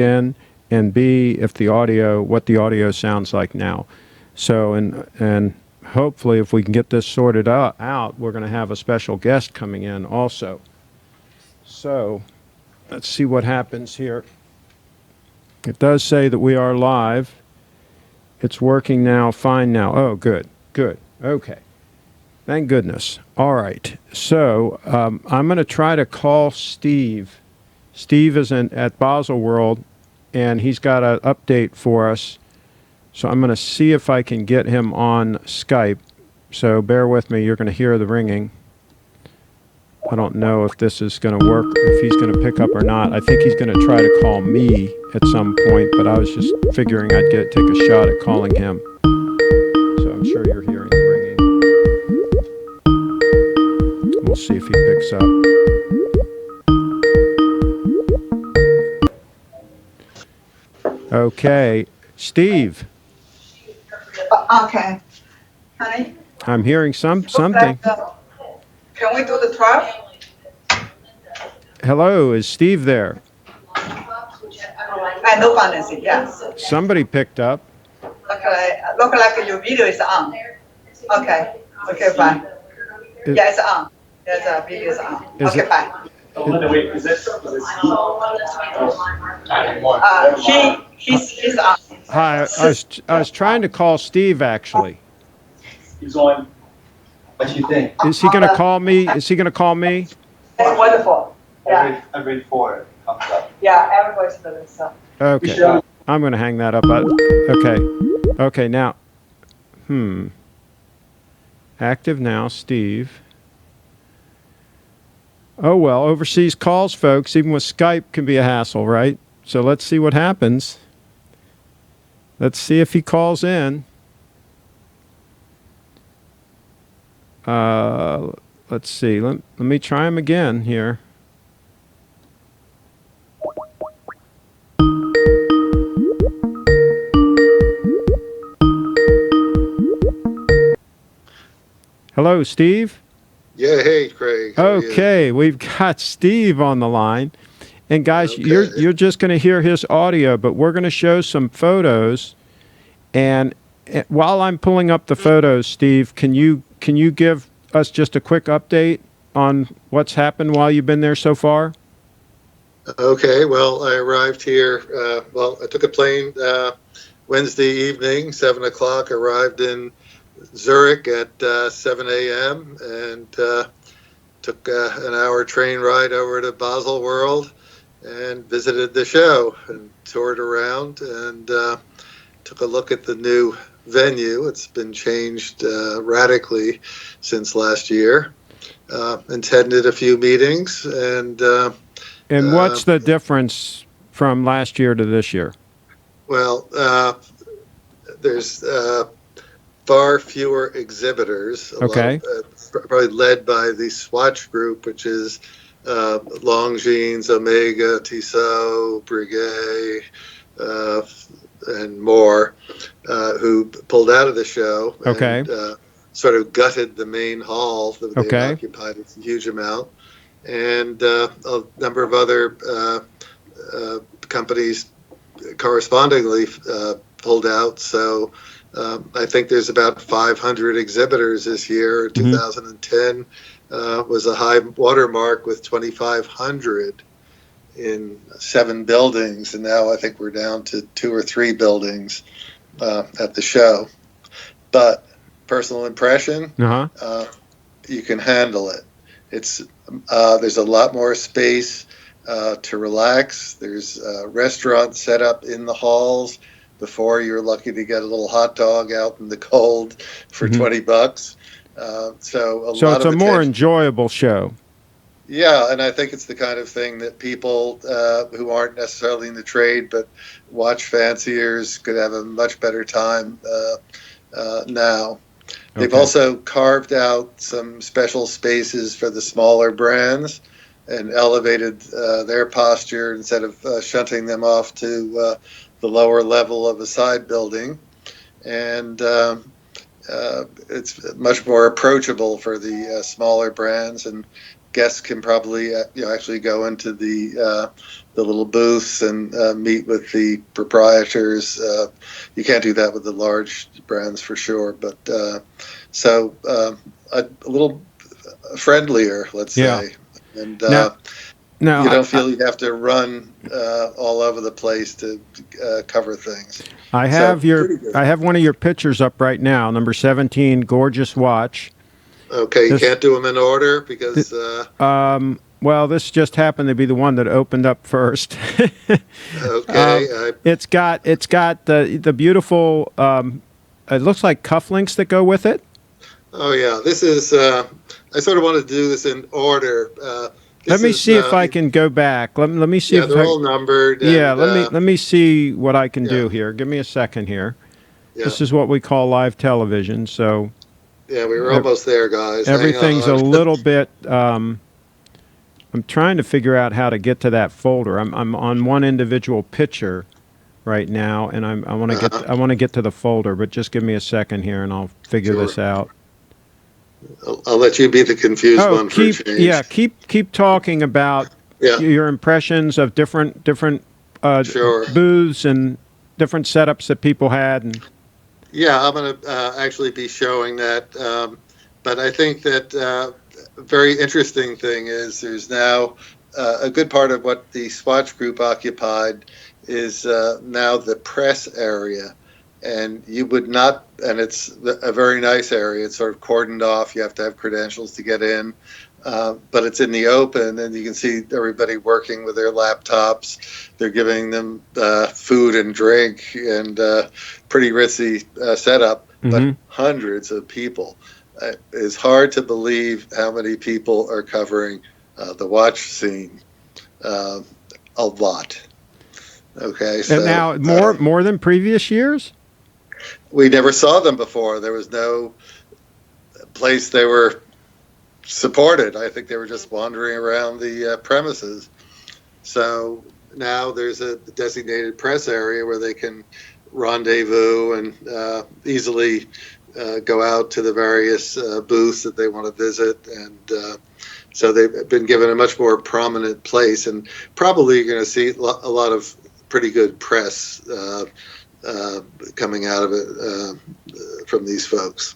in, and B, if the audio, what the audio sounds like now. So, and hopefully if we can get this sorted out, we're going to have a special guest coming in also. So let's see what happens here. It does say that we are live. It's working now, fine now. Oh, good, good. Okay. Thank goodness. All right. So I'm going to try to call Steve. Steve is at Baselworld, and he's got an update for us. So I'm going to see if I can get him on Skype. So bear with me. You're going to hear the ringing. I don't know if this is going to work, if he's going to pick up or not. I think he's going to try to call me at some point, but I was just figuring I'd take a shot at calling him. So I'm sure you're hearing the ringing. We'll see if he picks up. Okay, Steve. Okay. Honey? I'm hearing something. Can we do the 12? Hello, is Steve there? No financing, yes. Somebody picked up. Okay, look like your video is on. Okay, fine. Yeah, it's on. Yes, video is on. Okay, fine. He's on. Hi, I was trying to call Steve actually. He's on. What do you think? Is he going to call me? Is he going to call me? It's wonderful. Yeah. Every 4 comes up. Yeah, everybody's doing so. Okay, I'm going to hang that up. Okay, now. Active now, Steve. Oh, well, overseas calls, folks, even with Skype, can be a hassle, right? So let's see what happens. Let's see if he calls in. Let's see. Let me try him again here. Hello, Steve. Yeah, hey, Craig. Okay, we've got Steve on the line. And guys, Okay. you're just going to hear his audio, but we're going to show some photos. And while I'm pulling up the photos, Steve, can you give us just a quick update on what's happened while you've been there so far? Okay, well, I arrived here. I took a plane Wednesday evening, 7 o'clock, arrived in Zurich at 7 a.m. and took an hour train ride over to Baselworld and visited the show and toured around and took a look at the new venue. It's been changed radically since last year. Attended a few meetings and what's the difference from last year to this year? Well, there's far fewer exhibitors. Okay. Probably led by the Swatch Group, which is Longines, Omega, Tissot, Breguet, and more, who pulled out of the show. Okay. And, sort of gutted the main hall that they occupied a huge amount. And a number of other companies correspondingly pulled out. So I think there's about 500 exhibitors this year. 2010 was a high watermark with 2,500 in 7 buildings. And now I think we're down to 2 or 3 buildings at the show. But personal impression, you can handle it. It's there's a lot more space to relax. There's a restaurant set up in the halls. Before, you're lucky to get a little hot dog out in the cold for $20. So it's a more enjoyable show. Yeah, and I think it's the kind of thing that people who aren't necessarily in the trade but watch fanciers could have a much better time now. They've also carved out some special spaces for the smaller brands and elevated their posture instead of shunting them off to the lower level of a side building. And it's much more approachable for the smaller brands, and guests can probably actually go into the the little booths and meet with the proprietors. You can't do that with the large brands for sure, but so a little friendlier, let's Yeah. say. And Now, you don't feel you have to run all over the place to cover things. I So, have pretty good. I have one of your pictures up right now, number 17, gorgeous watch. Okay, you This- can't do them in order because Well, this just happened to be the one that opened up first. okay, It's got the beautiful. It looks like cufflinks that go with it. oh yeah, this is. I sort of wanted to do this in order. Let me see if I can go back. Let me see Yeah, if they're I, all numbered. yeah. And, Let me see what I can do yeah. here. Give me a second here. Yeah, This is what we call live television. So yeah, we were almost there, guys. Hang everything's a on. little bit. I'm trying to figure out how to get to that folder. I'm on one individual picture right now, and I want to get to the folder. But just give me a second here, and I'll figure Sure. this out. I'll let you be the confused one for a change. Keep talking about Yeah. your impressions of different Sure. booths and different setups that people had. And Yeah, I'm going to actually be showing that. But I think that a very interesting thing is there's now a good part of what the Swatch Group occupied is now the press area. And you would not, and it's a very nice area. It's sort of cordoned off. You have to have credentials to get in. But it's in the open, and you can see everybody working with their laptops. They're giving them food and drink and pretty ritzy setup, but hundreds of people. It's hard to believe how many people are covering the watch scene. A lot. Okay, so and now more than previous years. We never saw them before. There was no place they were supported. I think they were just wandering around the premises. So now there's a designated press area where they can rendezvous and easily go out to the various booths that they want to visit. And so they've been given a much more prominent place. And probably you're going to see a lot of pretty good press coming out of it from these folks.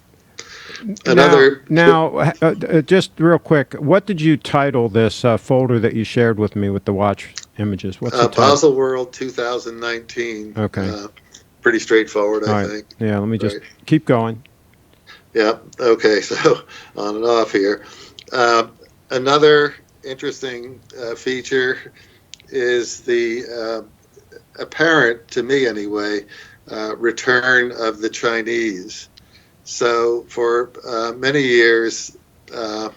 Just real quick, what did you title this folder that you shared with me with the watch images? What's the title? Baselworld 2019. Okay. Pretty straightforward, I think. Yeah, let me just keep going. Yeah, okay, so on and off here. Another interesting feature is the apparent, to me anyway, return of the Chinese. So for many years, the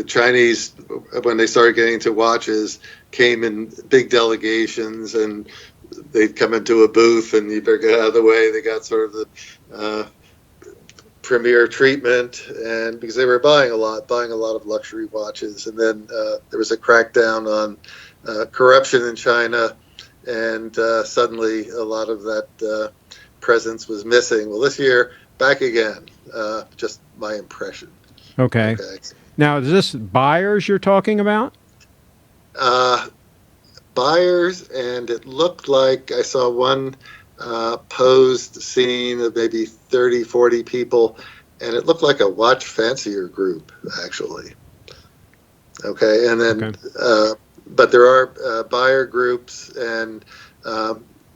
Chinese, when they started getting into watches, came in big delegations, and they'd come into a booth and you better get out of the way. They got sort of the premier treatment, and because they were buying a lot of luxury watches. And then there was a crackdown on corruption in China, and suddenly a lot of that presence was missing. Well, this year, back again. Just my impression. Okay. Now, is this buyers you're talking about? Buyers, and it looked like I saw one posed scene of maybe 30, 40 people, and it looked like a watch fancier group, actually. Okay, and then, but there are buyer groups and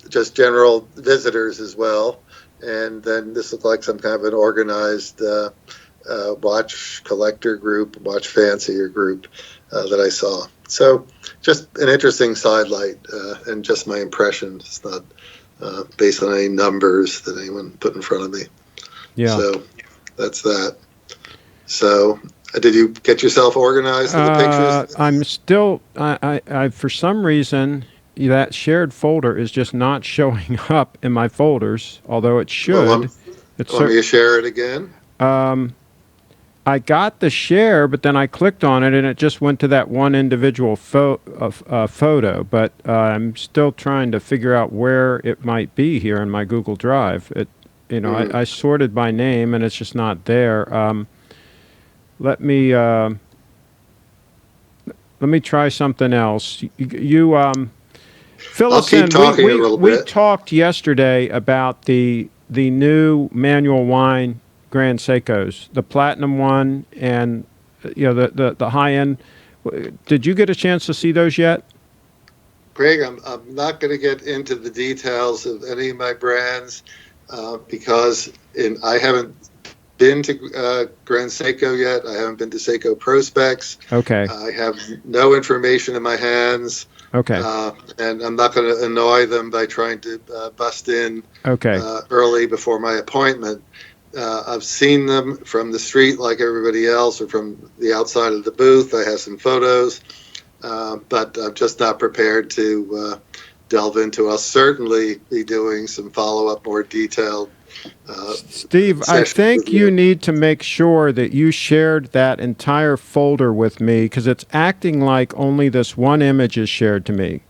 just general visitors as well. And then this looked like some kind of an organized watch collector group, watch fancier group that I saw. So just an interesting sidelight and just my impression. It's not based on any numbers that anyone put in front of me. Yeah. So that's that. So did you get yourself organized in the pictures? I'm still, I for some reason, that shared folder is just not showing up in my folders, although it should. Want me to share it again? I got the share, but then I clicked on it, and it just went to that one individual photo. But I'm still trying to figure out where it might be here in my Google Drive. I sorted by name, and it's just not there. Let me let me try something else. Fill I'll us keep in. talking a little We bit. talked yesterday about the new manual wine Grand Seikos, the platinum one, and the high end. Did you get a chance to see those yet? Craig, I'm not going to get into the details of any of my brands because I haven't been to Grand Seiko yet. I haven't been to Seiko Prospex. Okay. I have no information in my hands. Okay. And I'm not going to annoy them by trying to bust in Okay. early before my appointment. I've seen them from the street like everybody else or from the outside of the booth. I have some photos, but I'm just not prepared to delve into. I'll certainly be doing some follow-up, more detailed Steve, I think you need to make sure that you shared that entire folder with me because it's acting like only this one image is shared to me,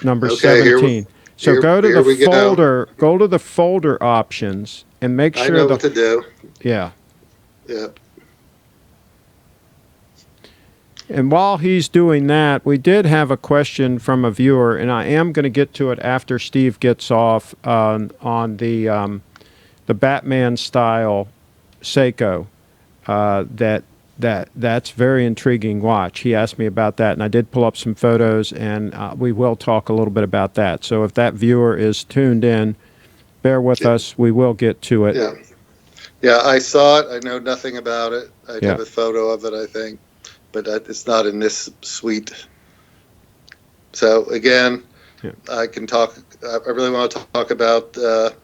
number 17. So go to the folder, go to the folder options and make sure I know what to do. Yeah. Yeah. And while he's doing that, we did have a question from a viewer, and I am going to get to it after Steve gets off on the Batman style Seiko. That's very intriguing watch. He asked me about that, and I did pull up some photos, and we will talk a little bit about that. So if that viewer is tuned in, bear with us. We will get to it. Yeah. Yeah, I saw it. I know nothing about it. I have a photo of it, I think, but it's not in this suite. So again, I can talk. I really want to talk about the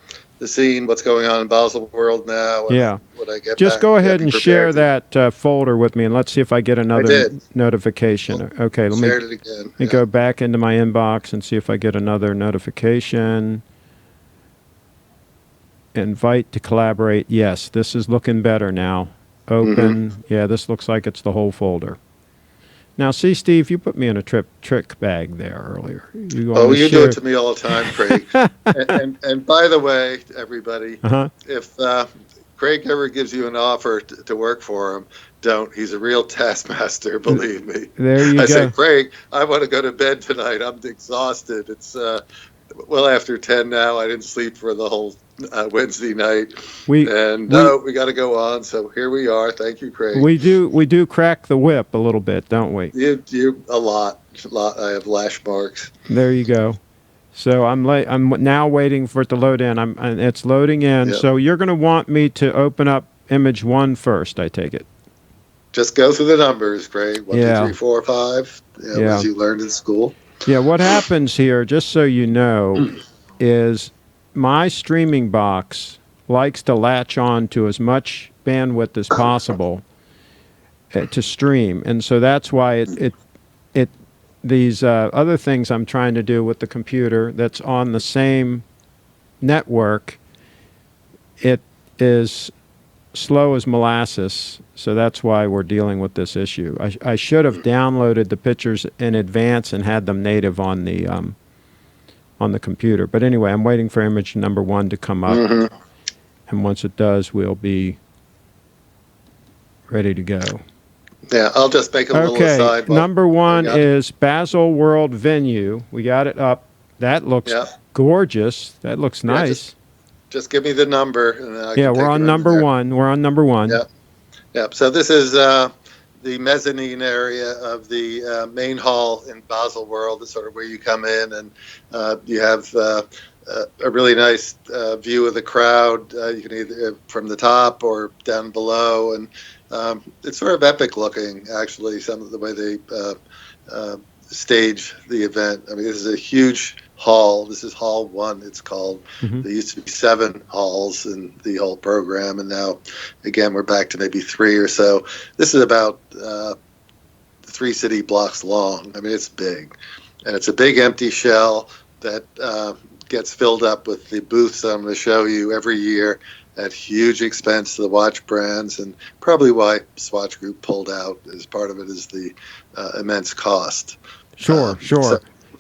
scene, what's going on in Baselworld now. Yeah. When I get Just back, go ahead and share that folder with me, and let's see if I get another notification. Okay, let me go back into my inbox and see if I get another notification. Invite to collaborate. Yes, this is looking better now. Open. Mm-hmm. Yeah, this looks like it's the whole folder. Now, see, Steve, you put me in a trick bag there earlier. You do it to me all the time, Craig. and by the way, everybody, if Craig ever gives you an offer to work for him, don't. He's a real taskmaster, believe me. There you go. I say, Craig, I want to go to bed tonight. I'm exhausted. It's well after 10 now. I didn't sleep for the whole Wednesday night. We got to go on. So here we are. Thank you, Craig. We do crack the whip a little bit, don't we? You a lot. I have lash marks. There you go. So I'm now waiting for it to load in. And it's loading in. Yep. So you're going to want me to open up image 1 first, I take it. Just go through the numbers, Craig. 1, 2, 3, 4, 5. As you learned in school. Yeah, what happens here, just so you know, is my streaming box likes to latch on to as much bandwidth as possible to stream. And so that's why these other things I'm trying to do with the computer that's on the same network, it is slow as molasses. So that's why we're dealing with this issue. I should have downloaded the pictures in advance and had them native on the computer. But anyway, I'm waiting for image number 1 to come up. Mm-hmm. And once it does, we'll be ready to go. Yeah, I'll just make a little aside. Okay, number 1 is Baselworld Venue. We got it up. That looks gorgeous. That looks nice. Just give me the number. And then I can we're on number 1. We're on number 1. Yeah. So this is the mezzanine area of the main hall in Baselworld. It's sort of where you come in, and you have a really nice view of the crowd. You can either from the top or down below, and it's sort of epic looking, actually, some of the way they stage the event. I mean, this is a huge hall. This is Hall 1, it's called. Mm-hmm. There used to be 7 halls in the whole program, and now, again, we're back to maybe 3 or so. This is about 3 city blocks long. I mean, it's big. And it's a big empty shell that gets filled up with the booths that I'm going to show you every year at huge expense to the watch brands, and probably why Swatch Group pulled out as part of it is the immense cost. Sure. So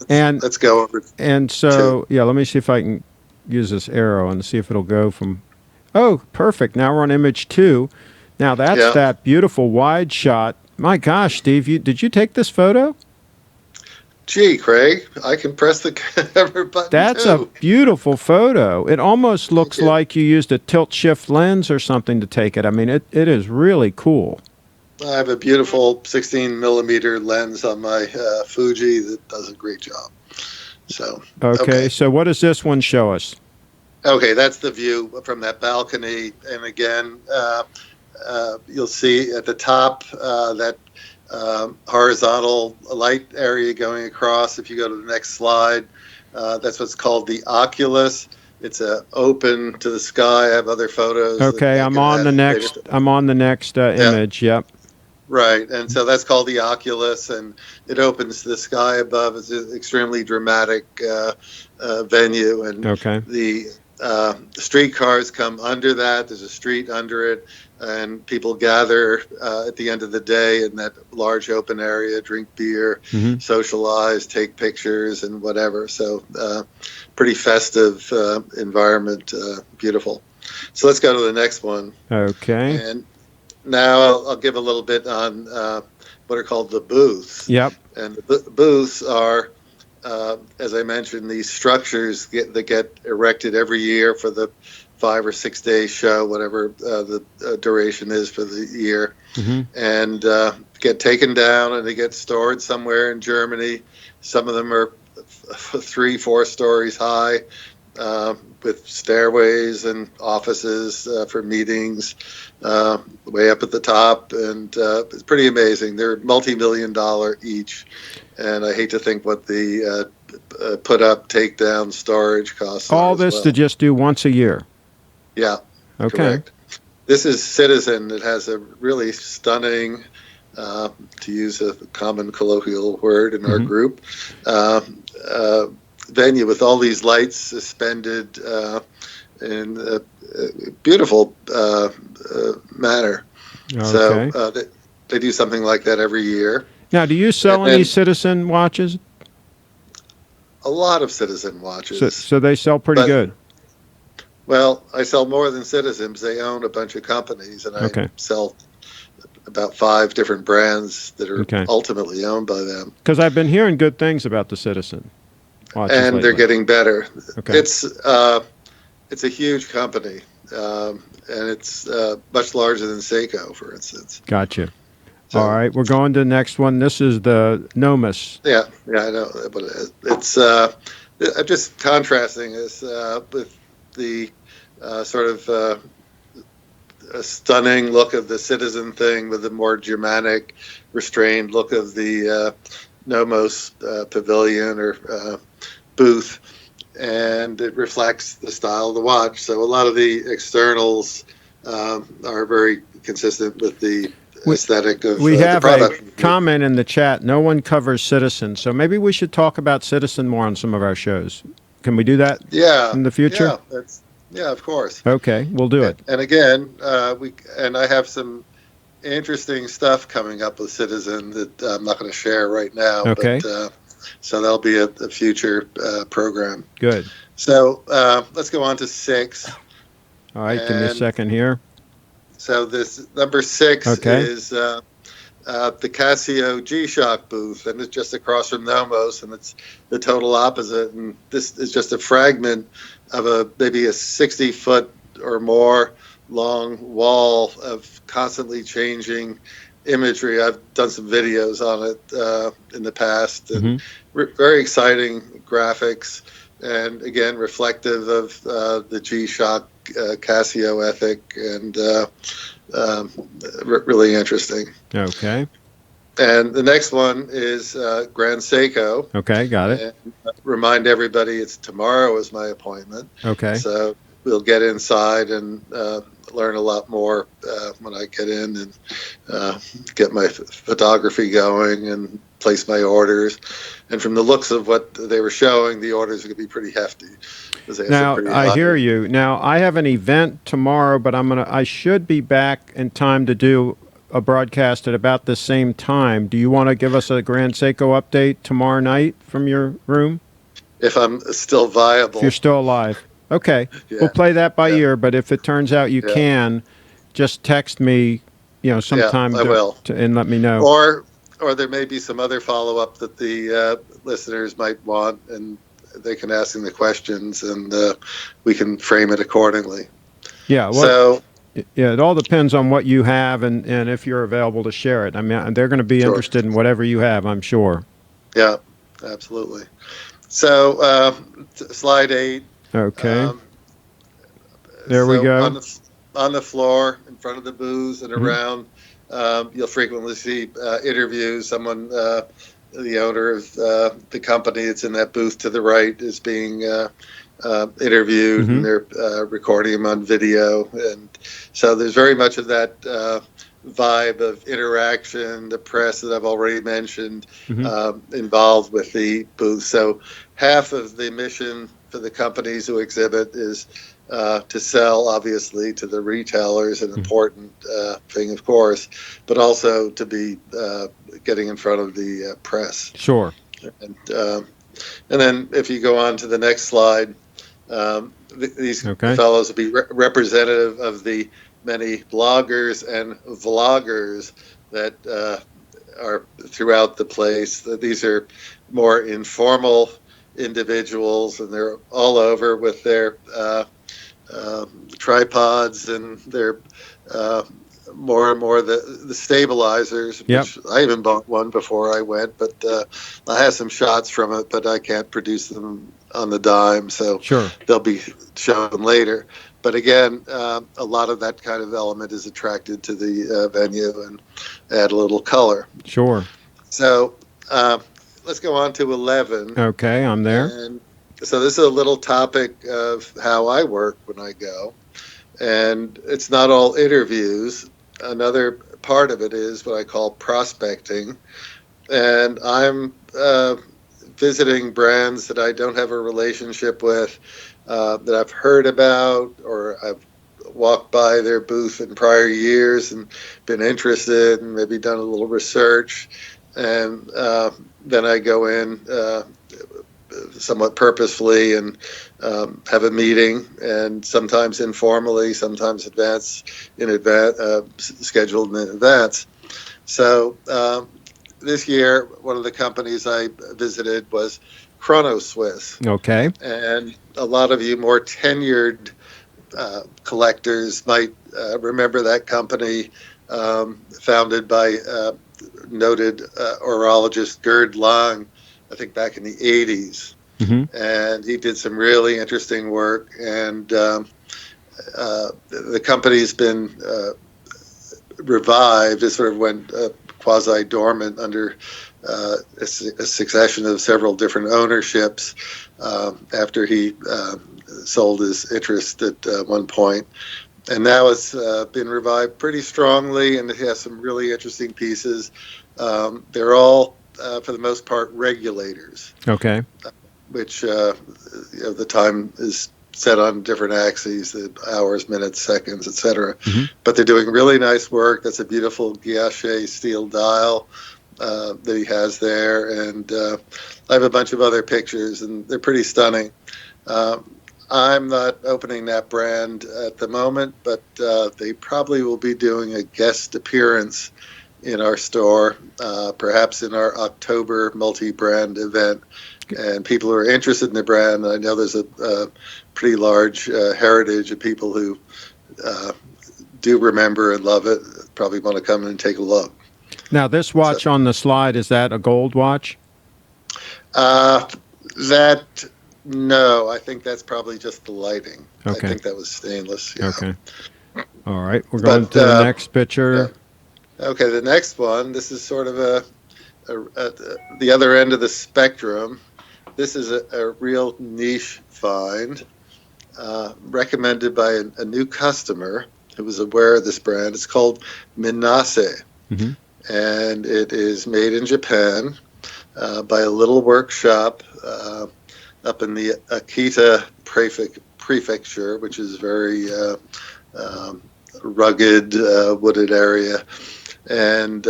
let's go over. And so, let me see if I can use this arrow and see if it'll go from. Oh, perfect. Now we're on image 2. Now that's that beautiful wide shot. My gosh, Steve, did you take this photo? Gee, Craig, I can press the camera button That's too. a beautiful photo. It almost looks you. like you used a tilt shift lens or something to take it. I mean, it is really cool. I have a beautiful 16 millimeter lens on my Fuji that does a great job. So Okay, so what does this one show us? Okay, that's the view from that balcony. And again, you'll see at the top that horizontal light area going across. If you go to the next slide, that's what's called the oculus. It's open to the sky. I have other photos. Okay, I'm on the next. I'm on the next image. Yep. Right, and so that's called the oculus, and it opens to the sky above. It's an extremely dramatic venue, and the streetcars come under that. There's a street under it, and people gather at the end of the day in that large open area, drink beer, socialize, take pictures, and whatever. So pretty festive environment, beautiful. So let's go to the next one. Okay. And now I'll give a little bit on what are called the booths. Yep. And the booths are, as I mentioned, these structures that get erected every year for the 5 or 6 day show, whatever the duration is for the year, and get taken down and they get stored somewhere in Germany. Some of them are 3-4 stories high, with stairways and offices for meetings way up at the top, and it's pretty amazing. They're multi-million-dollar each, and I hate to think what the put up, take down, storage costs. All this to just do once a year. Yeah. Okay. Correct. This is Citizen. It has a really stunning, to use a common colloquial word in our group, venue with all these lights suspended in a beautiful manner. Okay. So they do something like that every year. Now, do you sell any Citizen watches? A lot of Citizen watches. So they sell pretty good. Well, I sell more than Citizens. They own a bunch of companies, and I sell about 5 different brands that are ultimately owned by them. Because I've been hearing good things about the Citizen watches and lately. They're getting better. Okay. It's a huge company, and it's much larger than Seiko, for instance. Gotcha. So, all right, we're going to the next one. This is the Nomus. Yeah, I know. But it's I'm just contrasting this with the sort of a stunning look of the Citizen thing with the more Germanic, restrained look of the Nomos pavilion or booth, and it reflects the style of the watch. So a lot of the externals are very consistent with the aesthetic of we have the product. A comment in the chat. No one covers Citizen, so maybe we should talk about Citizen more on some of our shows. Can we do that? Yeah, in the future. Yeah, of course. Okay, we'll do it. And again, I have some interesting stuff coming up with Citizen that I'm not going to share right now. Okay. But, so that'll be a future program. Good. So let's go on to 6. All right, give me a second here. So this number 6 is the Casio G-Shock booth, and it's just across from Nomos, and it's the total opposite. And this is just a fragment of maybe a 60-foot or more long wall of constantly changing imagery. I've done some videos on it in the past, and very exciting graphics, and again reflective of the G-Shock Casio ethic, and really interesting. Okay. And the next one is Grand Seiko. Okay, got it. And remind everybody tomorrow is my appointment. Okay. So we'll get inside and learn a lot more when I get in and get my photography going and place my orders. And from the looks of what they were showing, the orders are going to be pretty hefty. Now, I hear you. Now, I have an event tomorrow, but I should be back in time to do a broadcast at about the same time. Do you want to give us a Grand Seiko update tomorrow night from your room? If I'm still viable. If you're still alive. Okay. Yeah. We'll play that by ear, but if it turns out you can, just text me, sometime I will. and let me know. Or or there may be some other follow-up that the listeners might want, and they can ask them the questions, and we can frame it accordingly. Yeah. So, yeah, it all depends on what you have and if you're available to share it. I mean, they're going to be sure. interested in whatever you have, I'm sure. Yeah, absolutely. So, slide 8. Okay. There we go. On the floor, in front of the booths and around, you'll frequently see interviews. Someone, the owner of the company that's in that booth to the right, is being interviewed, and they're recording him on video. And so there's very much of that vibe of interaction, the press that I've already mentioned, involved with the booth. So half of the mission for the companies who exhibit is to sell, obviously, to the retailers, an important thing, of course, but also to be getting in front of the press. Sure. And then if you go on to the next slide, these fellows will be representative of the many bloggers and vloggers that are throughout the place. These are more informal individuals, and they're all over with their tripods and their more and more the stabilizers, which I even bought one before I went, but I have some shots from it, but I can't produce them on the dime, so they'll be shown later. But again, a lot of that kind of element is attracted to the venue and add a little color. Sure. So let's go on to 11. Okay, I'm there. And so this is a little topic of how I work when I go. And it's not all interviews. Another part of it is what I call prospecting. And I'm visiting brands that I don't have a relationship with, that I've heard about, or I've walked by their booth in prior years and been interested and maybe done a little research. And then I go in somewhat purposefully and have a meeting, and sometimes informally, sometimes scheduled in advance. So this year, one of the companies I visited was Chronos Swiss. Okay. And a lot of you more tenured collectors might remember that company, founded by noted horologist Gerd Lang, I think back in the 80s. And he did some really interesting work. And the company's been revived. It sort of went quasi-dormant under a succession of several different ownerships after he sold his interest at one point. And now it's been revived pretty strongly, and it has some really interesting pieces. They're all, for the most part, regulators. Okay. Which the time is set on different axes, the hours, minutes, seconds, etc. But they're doing really nice work. That's a beautiful Guilloche steel dial that he has there. And I have a bunch of other pictures, and they're pretty stunning. I'm not opening that brand at the moment, but they probably will be doing a guest appearance in our store, perhaps in our October multi-brand event. And people who are interested in the brand, I know there's a pretty large heritage of people who do remember and love it, probably want to come in and take a look. Now, this watch on the slide, is that a gold watch? No, I think that's probably just the lighting. Okay. I think that was stainless. Yeah. Okay. All right. We're going to the next picture. Yeah. Okay, the next one, this is sort of the other end of the spectrum. This is a real niche find, recommended by a new customer who was aware of this brand. It's called Minase, and it is made in Japan by a little workshop up in the Akita prefecture, which is very rugged, wooded area. And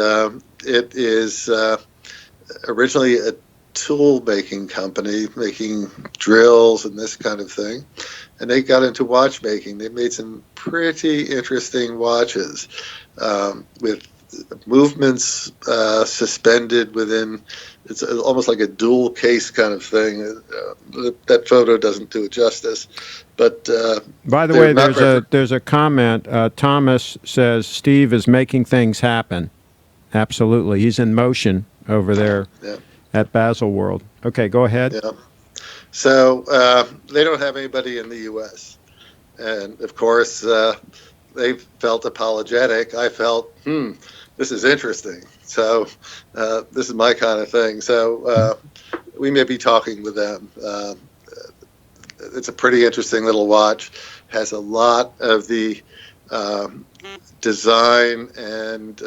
it is originally a tool making company, making drills and this kind of thing. And they got into watchmaking. They made some pretty interesting watches with movements suspended within. It's almost like a dual case kind of thing. That photo doesn't do it justice. But by the they're way, not there's a comment. Thomas says Steve is making things happen. Absolutely, he's in motion over there Yeah. at Baselworld. Okay, go ahead. Yeah. So they don't have anybody in the U.S. And of course, they felt apologetic. I felt, this is interesting. So this is my kind of thing. So we may be talking with them. It's a pretty interesting little watch. Has a lot of the design and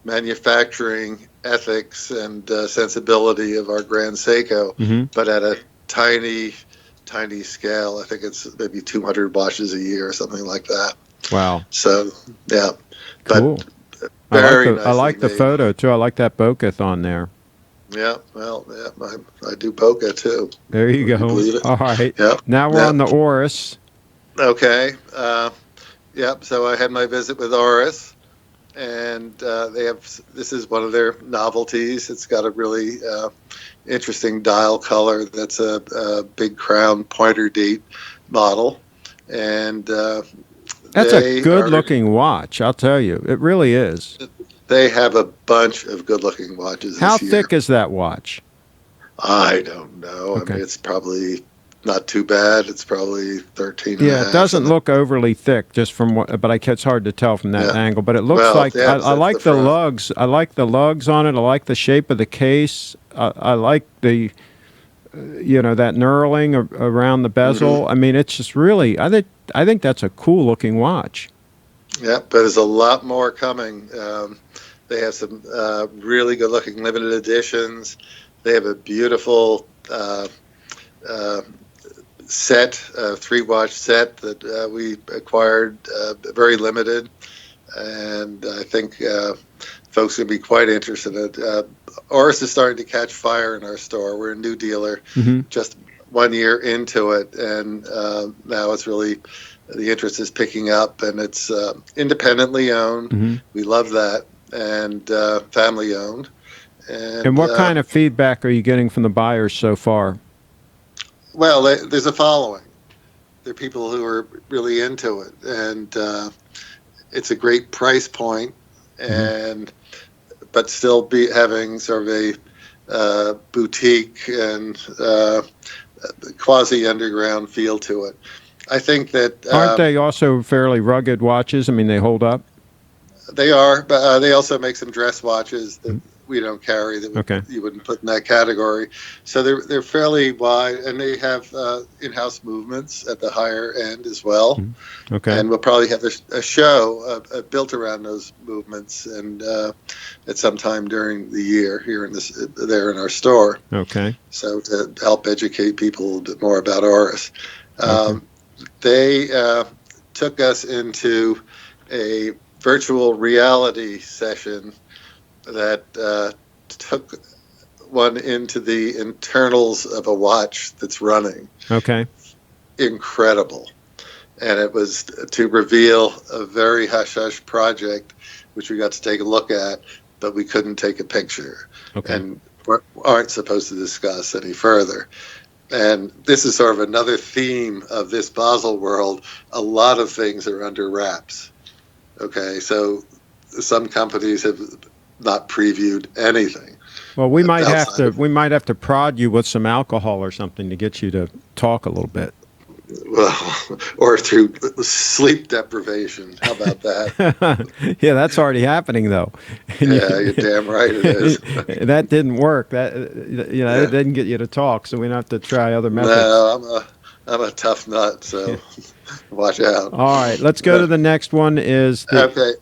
manufacturing ethics and sensibility of our Grand Seiko, but at a tiny scale. I think it's maybe 200 watches a year or something like that. Wow. So, yeah. Cool. But I like the photo, too. I like that bokeh on there. Yeah, well, yeah, I do bokeh, too. There you go. Believe it? All right. Yep. Now we're on the Oris. Okay. Yep. So I had my visit with Oris, and this is one of their novelties. It's got a really interesting dial color. That's a big crown pointer date model, and that's a good-looking watch. I'll tell you, it really is. They have a bunch of good-looking watches. How this year. thick is that watch? I don't know. Okay. I mean, it's probably not too bad. It's probably 13. Yeah, it doesn't look overly thick, just from what, but it's hard to tell from that angle. But it looks like I like the lugs. I like the lugs on it. I like the shape of the case. I like the, that knurling around the bezel. I mean, it's just really. I think that's a cool looking watch. Yeah, but there's a lot more coming. They have some really good looking limited editions. They have a beautiful set, 3-watch set that we acquired, very limited, and I think folks would be quite interested in it. Oris is starting to catch fire in our store. We're a new dealer, just 1 year into it, and now it's really, the interest is picking up, and it's independently owned. We love that, and family owned. And what kind of feedback are you getting from the buyers so far? Well, there's a following. There are people who are really into it, and it's a great price point, and but still be having sort of a boutique and quasi underground feel to it. I think that aren't they also fairly rugged watches? I mean, they hold up. They are, but they also make some dress watches that we don't carry that you wouldn't put in that category. So they're fairly wide, and they have in-house movements at the higher end as well. Okay. And we'll probably have a show built around those movements, and at some time during the year here in our store. Okay. So to help educate people a little bit more about Oris, they took us into a virtual reality session that took one into the internals of a watch that's running. Okay. Incredible. And it was to reveal a very hush-hush project, which we got to take a look at, but we couldn't take a picture. Okay. And aren't supposed to discuss any further. And this is sort of another theme of this Baselworld. A lot of things are under wraps. Okay, so some companies have not previewed anything. Well, we might have to prod you with some alcohol or something to get you to talk a little bit. Well, or through sleep deprivation. How about that? Yeah, that's already happening, though. Yeah, you're damn right it is. That didn't work. It didn't get you to talk, so we have to try other methods. No, I'm a tough nut, so watch out. All right, let's go to the next one. Okay.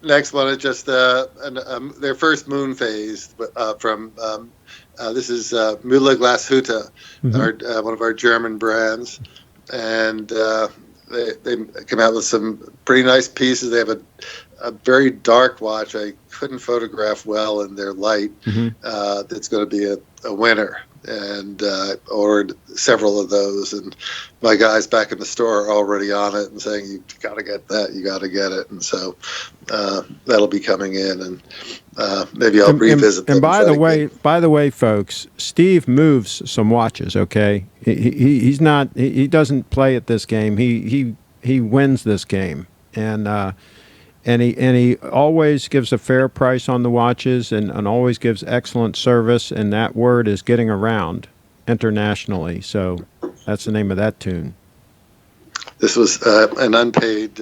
Next one is just their first moon phase from this is Müller Glashütte, one of our German brands, and they come out with some pretty nice pieces. They have a very dark watch I couldn't photograph well in their light. That's going to be a winner. and ordered several of those. And my guys back in the store are already on it and saying, "You got to get that. You got to get it." And so that'll be coming in, and maybe I'll revisit them. And by the way, folks, Steve moves some watches. Okay, he's not. He doesn't play at this game. He wins this game, and he always gives a fair price on the watches, and always gives excellent service. And that word is getting around internationally. So that's the name of that tune. This was an unpaid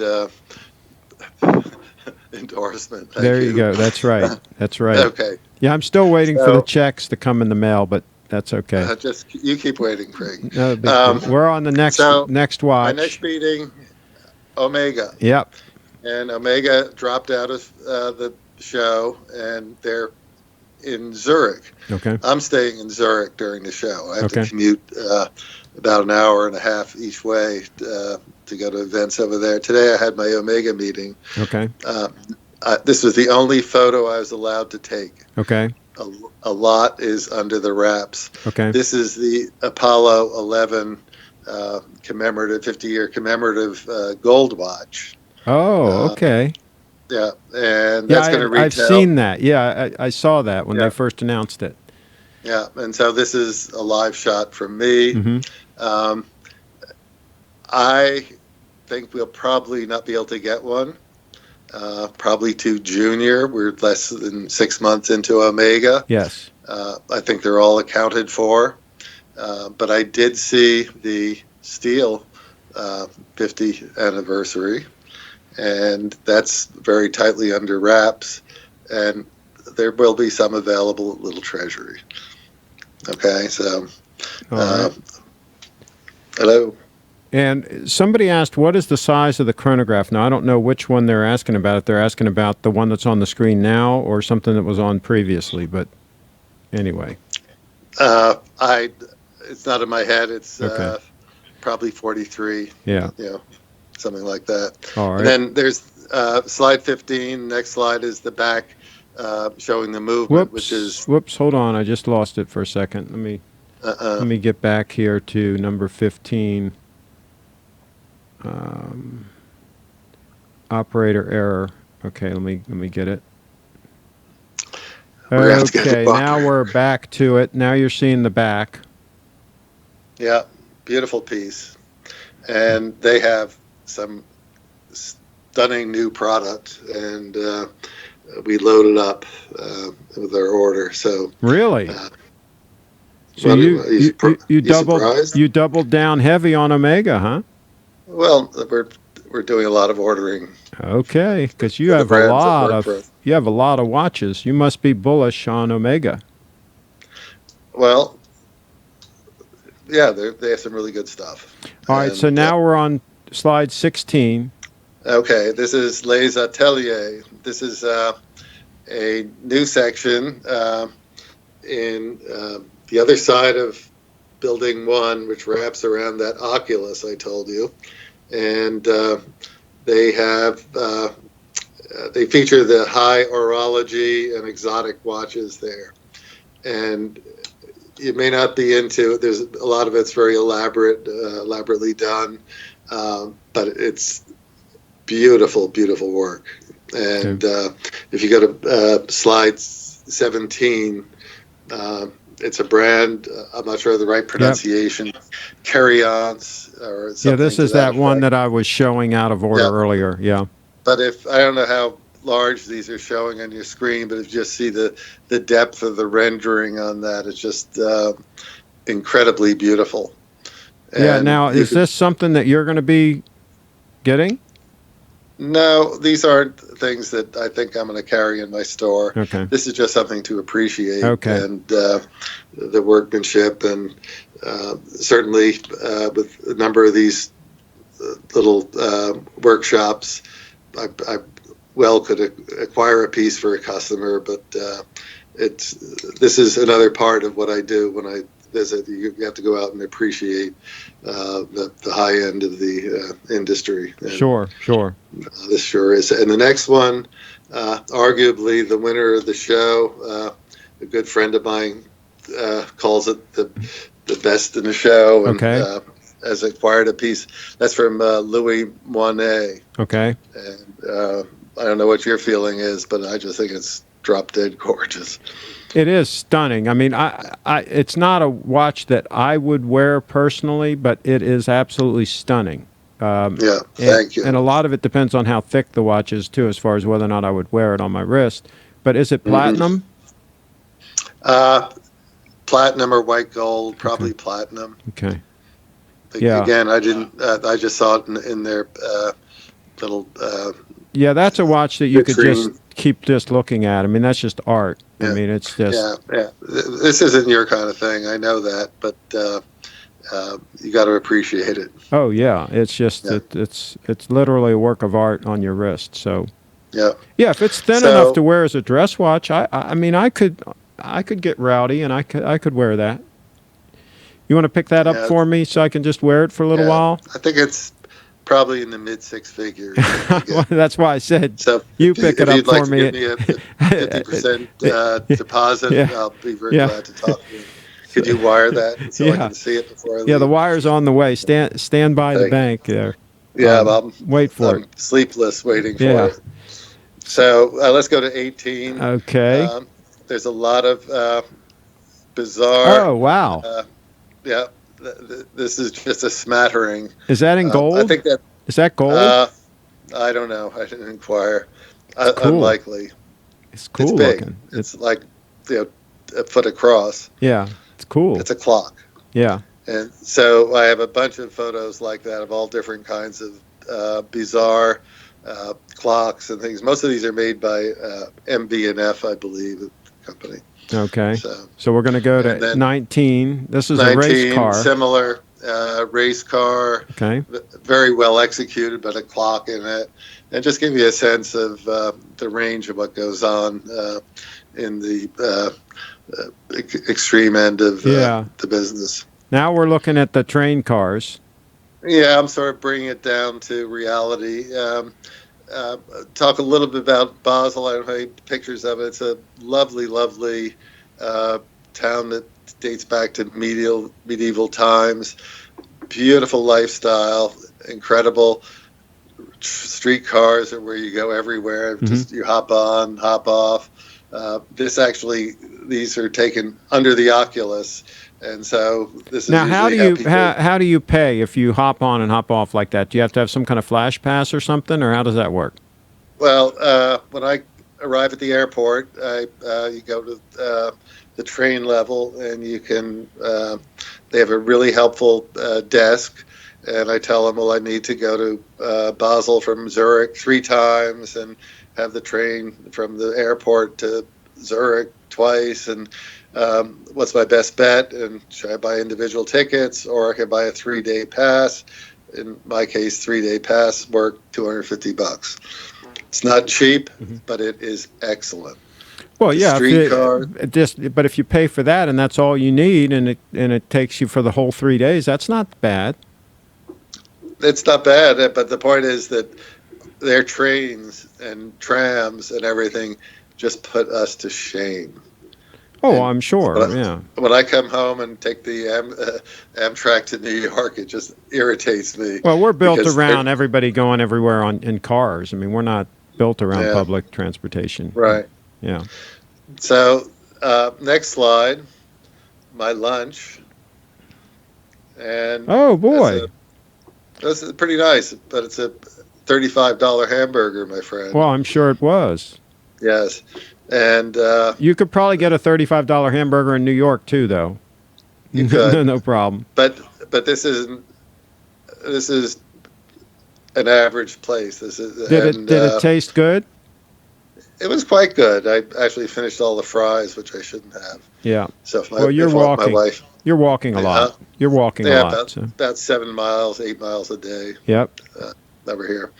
endorsement. Thank there you go. That's right. That's right. Okay. Yeah, I'm still waiting for the checks to come in the mail, but that's okay. Just you keep waiting, Craig. No, we're on the next next watch. My next meeting, Omega. Yep. And Omega dropped out of the show, and they're in Zurich. Okay. I'm staying in Zurich during the show. I have to commute about an hour and a half each way to go to events over there. Today I had my Omega meeting. Okay. This was the only photo I was allowed to take. Okay. A lot is under the wraps. Okay. This is the Apollo 11 commemorative, 50-year commemorative gold watch. Oh, okay. Yeah, and that's going to retail. I've seen that. Yeah, I saw that when they first announced it. Yeah, and so this is a live shot from me. Mm-hmm. I think we'll probably not be able to get one. Probably too junior. We're less than 6 months into Omega. Yes. I think they're all accounted for. But I did see the steel 50 anniversary, and that's very tightly under wraps, and there will be some available at Little Treasury. Okay, so hello. And somebody asked, what is the size of the chronograph? Now, I don't know which one they're asking about. If they're asking about the one that's on the screen now or something that was on previously, but anyway. It's not in my head. It's probably 43. Yeah. Something like that. All right. And then there's slide 15. Next slide is the back showing the movement, which is... Whoops, hold on. I just lost it for a second. Let me get back here to number 15. Operator error. Okay, let me get it. Okay, now we're back to it. Now you're seeing the back. Yeah, beautiful piece. And they have some stunning new product, and we loaded up with our order. So really, so you doubled down heavy on Omega, huh? Well, we're doing a lot of ordering. Okay, because you have a lot of watches. You must be bullish on Omega. Well, yeah, they have some really good stuff. All right, so now we're on slide 16. Okay, this is Les Ateliers. This is a new section in the other side of Building 1, which wraps around that Oculus I told you. And they feature the high horology and exotic watches there. And you may not be into it. There's a lot of it's very elaborately done, but it's beautiful, beautiful work. And if you go to slide 17, it's a brand. I'm not sure of the right pronunciation. Yep. Carry-ons or something. Yeah, this is that one that I was showing out of order earlier. Yeah. But I don't know how large these are showing on your screen, but if you just see the depth of the rendering on that, it's just incredibly beautiful. And now, is this something that you're going to be getting? No, these aren't things that I think I'm going to carry in my store. Okay. This is just something to appreciate. Okay. And the workmanship, and certainly with a number of these little workshops, I could acquire a piece for a customer, but this is another part of what I do when I visit. You have to go out and appreciate the high end of the industry. And sure. This sure is. And the next one, arguably the winner of the show, a good friend of mine, calls it the best in the show, and Okay. has acquired a piece. That's from Louis Moinet. Okay. And I don't know what your feeling is, but I just think it's drop dead gorgeous. It is stunning. I mean, it's not a watch that I would wear personally, but it is absolutely stunning. Yeah, thank you. And a lot of it depends on how thick the watch is, too, as far as whether or not I would wear it on my wrist. But is it platinum? Platinum or white gold, probably platinum. Okay. Yeah. Again, I didn't. I just saw it in their little. Yeah, that's a watch that you could vitrine. just keep just looking at. I mean, that's just art. Yeah. I mean, it's just. Yeah. This isn't your kind of thing. I know that, but you got to appreciate it. Oh yeah, it's just Yeah. it's literally a work of art on your wrist. So. Yeah. Yeah, if it's thin enough to wear as a dress watch, I mean, I could get rowdy and I could wear that. You want to pick that up for me so I can just wear it for a little while? I think it's probably in the mid six figures. Well, that's why I said So you pick it up for me. If you'd like to give me a 50% deposit, Yeah. I'll be very glad to talk to you. Could you wire that so I can see it before I leave? Yeah, the wire's on the way. Stand by the bank there. Yeah, I'm wait for it. Sleepless waiting for it. So let's go to 18. Okay. There's a lot of bizarre. Oh, wow. Yeah, this is just a smattering. Is that in gold? I think that. Is that gold? I don't know. I didn't inquire. It's cool. Unlikely. It's cool It's big. looking. It's like a foot across. Yeah, it's cool. It's a clock. Yeah. And so I have a bunch of photos like that of all different kinds of bizarre clocks and things. Most of these are made by MB&F, I believe, the company. Okay. So we're going to go to 19. This is 19, a race car. Similar race car. Okay. Very well executed, but a clock in it. And just give you a sense of the range of what goes on in the extreme end of the business. Now we're looking at the train cars. Yeah, I'm sort of bringing it down to reality. Talk a little bit about Basel. I don't have any pictures of it. It's a lovely, lovely town that dates back to medieval times. Beautiful lifestyle, incredible streetcars are where you go everywhere. Just you hop on, hop off. These are taken under the Oculus. And so this is now. How do you pay if you hop on and hop off like that? Do you have to have some kind of flash pass or something, or how does that work? Well, when I arrive at the airport, you go to the train level, and you can. They have a really helpful desk, and I tell them, well, I need to go to Basel from Zurich 3 times, and have the train from the airport to Zurich twice, and what's my best bet? And should I buy individual tickets, or I can buy a 3-day pass? In my case, 3-day pass work $250. It's not cheap, but it is excellent. Well, yeah, Streetcar. But if you pay for that and that's all you need, and it takes you for the whole 3 days, that's not bad. It's not bad, but the point is that their trains and trams and everything just put us to shame. Oh, I'm sure. When I come home and take the Amtrak to New York, it just irritates me. Well, we're built around everybody going everywhere in cars. I mean, we're not built around public transportation. Right. Yeah. So next slide, my lunch. And oh boy, this is pretty nice, but it's a $35 hamburger, my friend. Well, I'm sure it was. Yes. And you could probably get a $35 hamburger in New York too, though. You could. No problem. But this is an average place. Did it taste good? It was quite good. I actually finished all the fries, which I shouldn't have. Yeah. So you're walking. My wife, you're walking a lot. You're walking a lot. About 7 miles, 8 miles a day. Yep. Over here.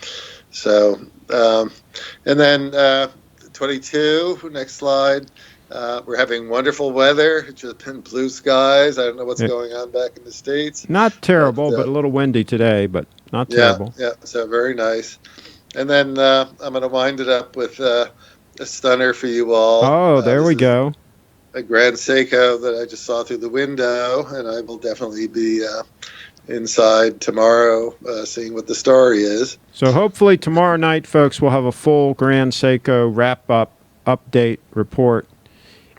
So, and then 22. Next slide. We're having wonderful weather. It's just been blue skies. I don't know what's going on back in the States. Not terrible, but a little windy today, but not terrible. Yeah, so very nice. And then I'm going to wind it up with a stunner for you all. Oh, there we go. a Grand Seiko that I just saw through the window, and I will definitely be inside tomorrow seeing what the story is. So hopefully tomorrow night, folks, we'll have a full Grand Seiko wrap-up update report.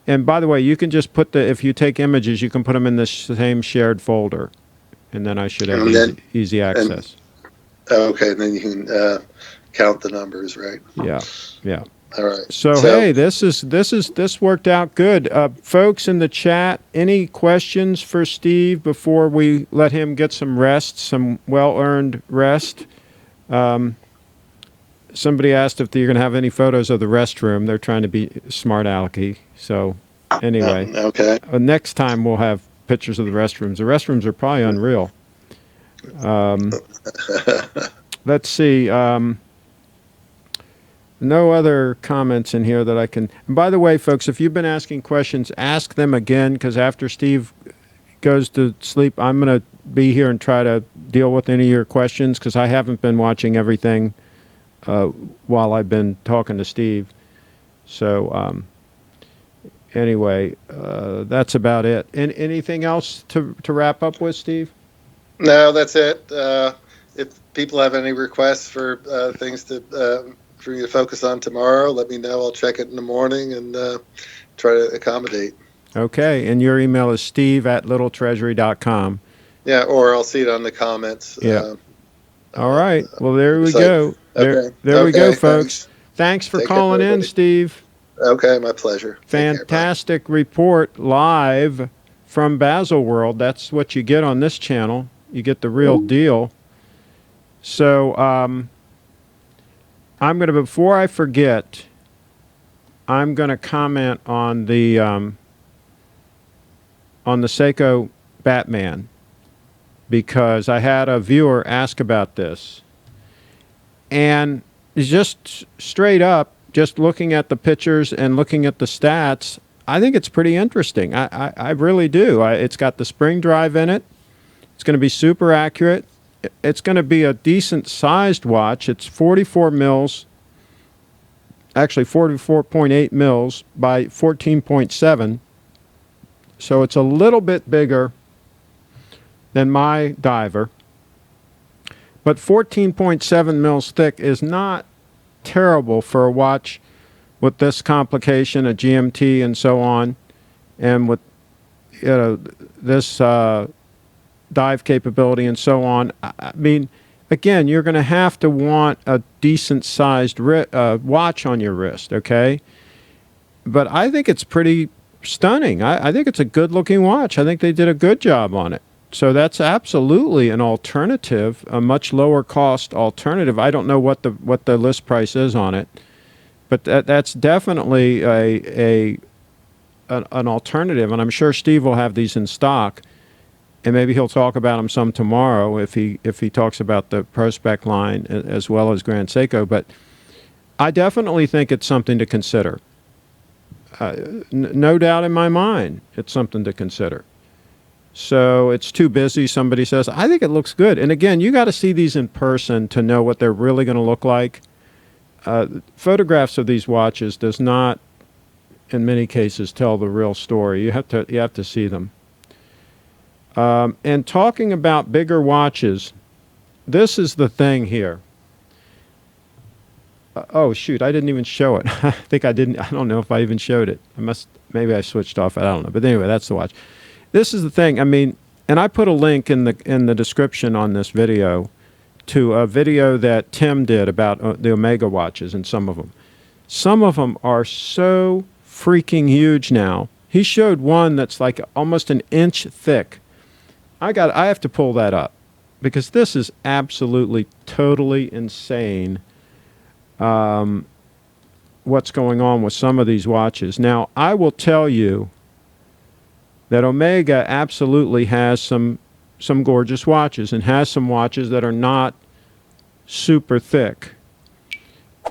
And by the way, you can just put if you take images, you can put them in the same shared folder, and then I should have easy access. Okay, and then you can count the numbers, right? Yeah, yeah. All right. So hey, this worked out good. Folks in the chat, any questions for Steve before we let him get some rest, some well-earned rest? Somebody asked if you're going to have any photos of the restroom. They're trying to be smart alecky. So anyway, okay. Next time we'll have pictures of the restrooms. The restrooms are probably unreal. Let's see. No other comments in here that I can. And by the way, folks, if you've been asking questions, ask them again, because after Steve goes to sleep, I'm going to be here and try to deal with any of your questions, because I haven't been watching everything while I've been talking to Steve. So anyway, that's about it. Anything else to wrap up with, Steve? No, that's it. If people have any requests for things for you to focus on tomorrow, let me know. I'll check it in the morning and try to accommodate. Okay, and your email is steve@littletreasury.com. Yeah, or I'll see it on the comments. Yeah. All right. Well, there we go. There we go, folks. Thanks for calling in, Steve. Okay, my pleasure. Fantastic report live from Baselworld. That's what you get on this channel. You get the real deal. So I'm going to, before I forget, I'm going to comment on the Seiko Batman, because I had a viewer ask about this. And just straight up, just looking at the pictures and looking at the stats, I think it's pretty interesting. I really do. It's got the spring drive in it. It's going to be super accurate. It's going to be a decent sized watch. It's 44 mils, actually 44.8 mils by 14.7. So it's a little bit bigger than my diver. But 14.7 mils thick is not terrible for a watch with this complication, a GMT and so on, and with this dive capability and so on. I mean, again, you're going to have to want a decent sized watch on your wrist, okay? But I think it's pretty stunning. I think it's a good looking watch. I think they did a good job on it. So that's absolutely an alternative, a much lower cost alternative. I don't know what the list price is on it, but that's definitely an alternative. And I'm sure Steve will have these in stock. And maybe he'll talk about them some tomorrow if he talks about the Prospect line as well as Grand Seiko. But I definitely think it's something to consider. No doubt in my mind, it's something to consider. So it's too busy, somebody says. I think it looks good. And again, you got to see these in person to know what they're really going to look like. Photographs of these watches does not, in many cases, tell the real story. You have to see them. And talking about bigger watches, this is the thing here. Oh, shoot, I didn't even show it. I think I didn't. I don't know if I even showed it. Maybe I switched off. I don't know. But anyway, that's the watch. This is the thing. I mean, and I put a link in the description on this video to a video that Tim did about the Omega watches, and some of them. Some of them are so freaking huge now. He showed one that's like almost an inch thick. I have to pull that up, because this is absolutely, totally insane what's going on with some of these watches. Now, I will tell you that Omega absolutely has some gorgeous watches, and has some watches that are not super thick.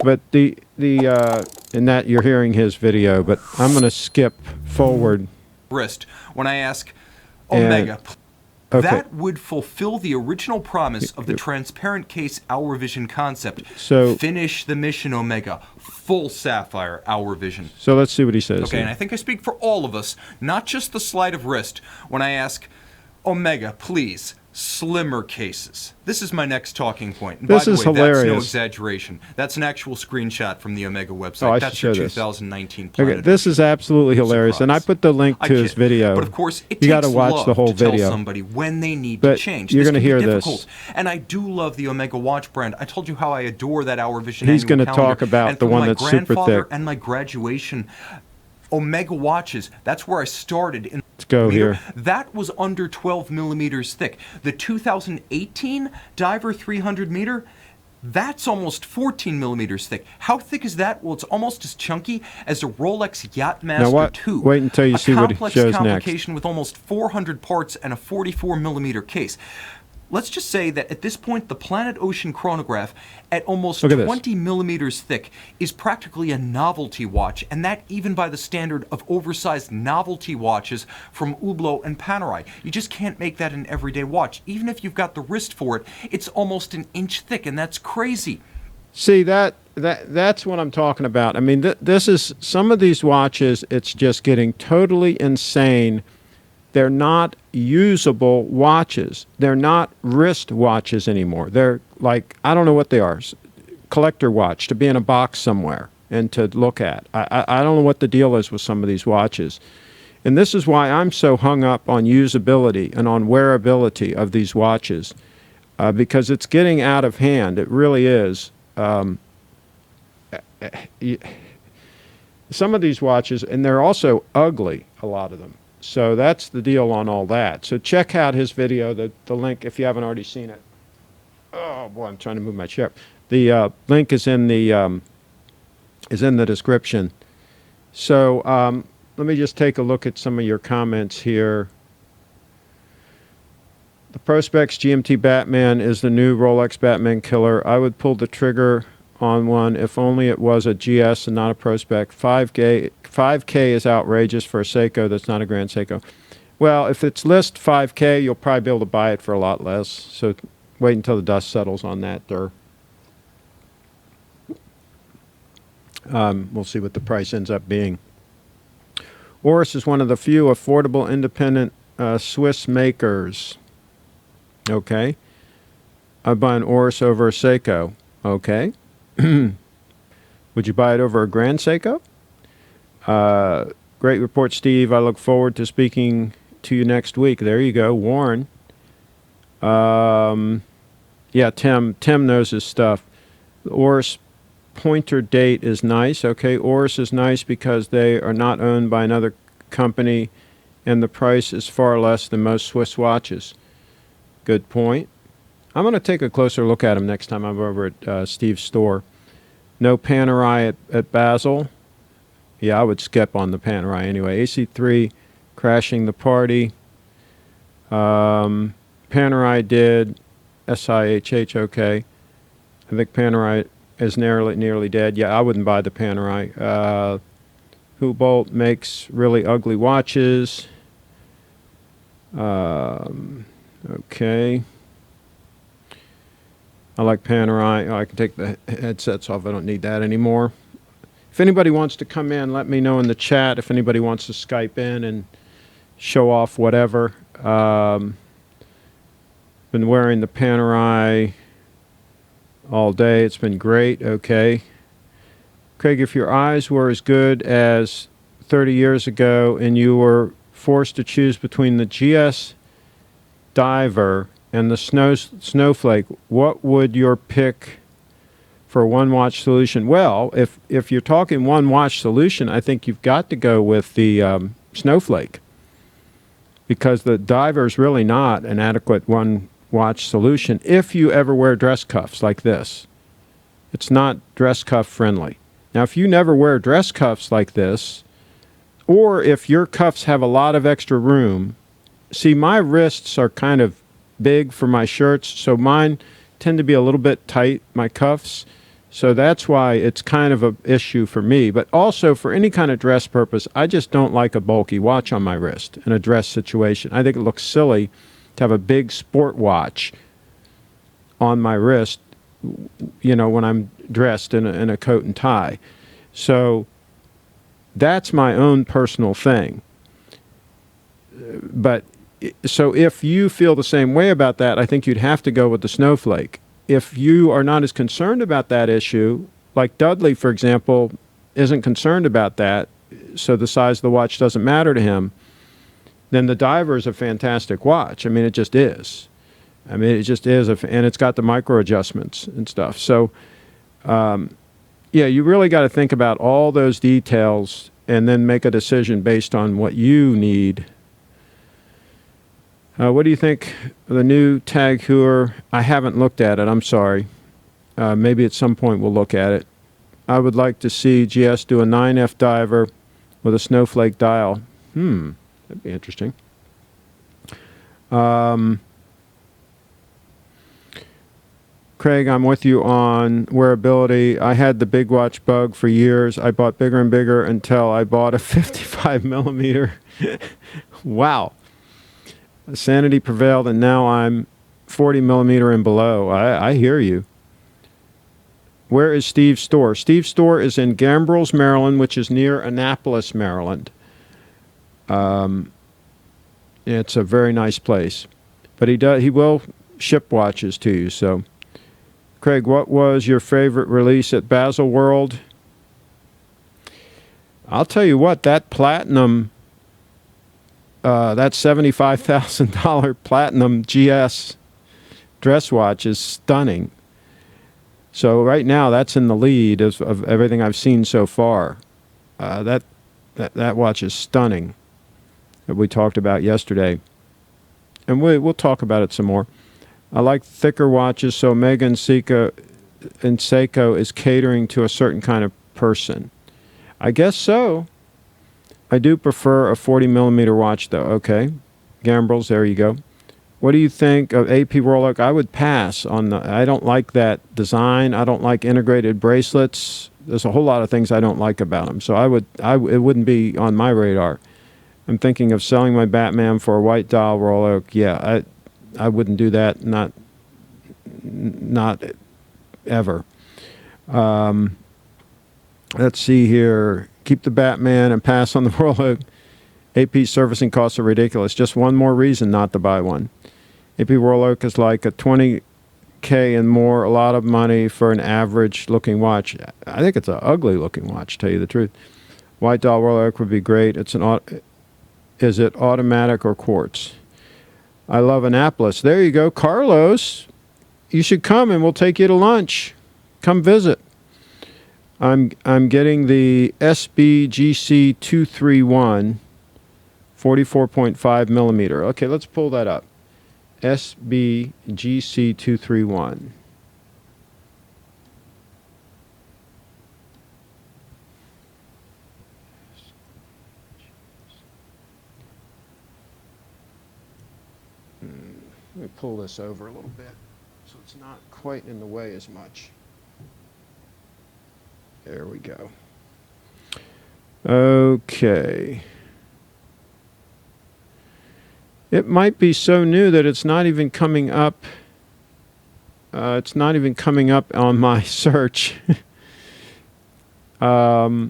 But in that you're hearing his video, but I'm going to skip forward. Wrist. When I ask Omega, That would fulfill the original promise of the transparent case Hour Vision concept. So finish the mission, Omega. Full sapphire Hour Vision. So let's see what he says. Okay, here. and I think I speak for all of us, not just the sleight of wrist, when I ask, Omega, please, slimmer cases. This is my next talking point. And This by the is way, hilarious. That's no exaggeration. That's an actual screenshot from the Omega website. I That's should your show this. 2019 Planet Okay, this is absolutely hilarious, and I put the link to his video. But of course, it you takes got to watch love the whole to tell video. somebody when they need But to change. you're This gonna can be hear difficult. this. And I do love the Omega watch brand. I told you how I adore that Hour Vision He's annual gonna calendar. talk about And the for one my that's super grandfather thick. and my graduation, Omega watches, that's where I started. Let's go here. That was under 12 millimeters thick. The 2018 Diver 300 meter, that's almost 14 millimeters thick. How thick is that? Well, it's almost as chunky as a Rolex Yachtmaster 2. Wait until you see what he complex shows next. complication with almost 400 parts and a 44 millimeter case. Let's just say that at this point, the Planet Ocean chronograph, at almost Look at this. 20 millimeters thick, is practically a novelty watch, and that even by the standard of oversized novelty watches from Hublot and Panerai. You just can't make that an everyday watch. Even if you've got the wrist for it, it's almost an inch thick, and that's crazy. See, that's what I'm talking about. I mean, this is some of these watches, it's just getting totally insane. They're not usable watches. They're not wrist watches anymore. They're like, I don't know what they are. Collector watch to be in a box somewhere and to look at. I don't know what the deal is with some of these watches. And this is why I'm so hung up on usability and on wearability of these watches, because it's getting out of hand. It really is. Some of these watches, and they're also ugly, a lot of them. So that's the deal on all that. So check out his video, the link, if you haven't already seen it. Oh, boy, I'm trying to move my chair. The link is in the description. So let me just take a look at some of your comments here. The Prospex GMT Batman is the new Rolex Batman killer. I would pull the trigger on one if only it was a GS and not a Prospex. 5K is outrageous for a Seiko that's not a Grand Seiko. Well, if it's list 5K, you'll probably be able to buy it for a lot less. So wait until the dust settles on that there. We'll see what the price ends up being. Oris is one of the few affordable independent Swiss makers. Okay. I'd buy an Oris over a Seiko. Okay. Would you buy it over a Grand Seiko? Great report, Steve. I look forward to speaking to you next week. There you go, Warren. Yeah, Tim knows his stuff. The Oris pointer date is nice. Okay, Oris is nice because they are not owned by another company, and the price is far less than most Swiss watches. Good point. I'm going to take a closer look at them next time I'm over at Steve's store. No Panerai at Basel. Yeah, I would skip on the Panerai anyway. AC3 crashing the party. Panerai did. SIHH, okay. I think Panerai is nearly dead. Yeah, I wouldn't buy the Panerai. Hublot makes really ugly watches. Okay. I like Panerai. Oh, I can take the headsets off. I don't need that anymore. If anybody wants to come in, let me know in the chat. If anybody wants to Skype in and show off whatever. Been wearing the Panerai all day. It's been great. Okay. Craig, if your eyes were as good as 30 years ago and you were forced to choose between the GS Diver and the Snowflake, what would your pick for a one-watch solution? Well, if you're talking one-watch solution, I think you've got to go with the Snowflake, because the Diver is really not an adequate one-watch solution if you ever wear dress cuffs like this. It's not dress cuff friendly. Now, if you never wear dress cuffs like this, or if your cuffs have a lot of extra room, see, my wrists are kind of big for my shirts, so mine tend to be a little bit tight, my cuffs. So that's why it's kind of an issue for me. But also for any kind of dress purpose, I just don't like a bulky watch on my wrist in a dress situation. I think it looks silly to have a big sport watch on my wrist, you know, when I'm dressed in a coat and tie. So that's my own personal thing. But so if you feel the same way about that, I think you'd have to go with the Snowflake. If you are not as concerned about that issue, like Dudley, for example, isn't concerned about that, so the size of the watch doesn't matter to him, then the Diver is a fantastic watch. I mean, it just is. I mean, it just is, and it's got the micro adjustments and stuff. So, yeah, you really got to think about all those details and then make a decision based on what you need. What do you think of the new Tag Heuer? I haven't looked at it. I'm sorry. Maybe at some point we'll look at it. I would like to see GS do a 9F diver with a Snowflake dial. That'd be interesting. Craig, I'm with you on wearability. I had the big watch bug for years. I bought bigger and bigger until I bought a 55 millimeter. Wow. Sanity prevailed, and now I'm 40 millimeter and below. I hear you. Where is Steve's store? Steve's store is in Gambrels, Maryland, which is near Annapolis, Maryland. It's a very nice place. But he will ship watches to you. So, Craig, what was your favorite release at Baselworld? I'll tell you what, that platinum, that $75,000 platinum GS dress watch is stunning. So right now, that's in the lead of everything I've seen so far. That watch is stunning, that we talked about yesterday. And we'll talk about it some more. I like thicker watches, so Omega and Seiko is catering to a certain kind of person. I guess so. I do prefer a 40 millimeter watch, though. Okay. Gambrels, there you go. What do you think of AP Rolex? I would pass on the. I don't like that design. I don't like integrated bracelets. There's a whole lot of things I don't like about them. So it wouldn't be on my radar. I'm thinking of selling my Batman for a white dial Rolex. Yeah, I wouldn't do that. Not ever. Let's see here. Keep the Batman and pass on the Rolex. AP servicing costs are ridiculous. Just one more reason not to buy one. AP Rolex is like a $20K and more, a lot of money for an average looking watch. I think it's an ugly looking watch, to tell you the truth. White dial Rolex would be great. Is it automatic or quartz? I love Annapolis. There you go. Carlos, you should come and we'll take you to lunch. Come visit. I'm getting the SBGC 231 44.5 millimeter. Okay, let's pull that up. SBGC 231. Let me pull this over a little bit so it's not quite in the way as much. There we go. Okay. It might be so new that it's not even coming up. It's not even coming up on my search. It's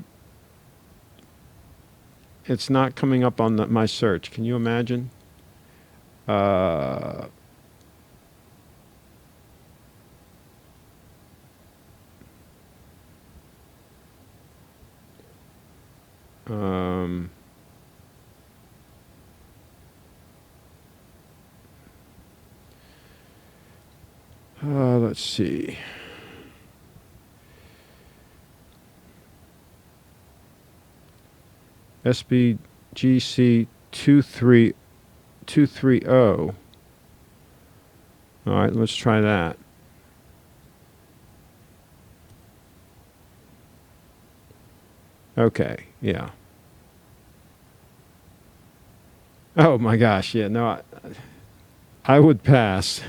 not coming up on my search. Can you imagine? Let's see. SBGC 230. All right, let's try that. Okay, yeah. Oh my gosh, yeah, no, I would pass.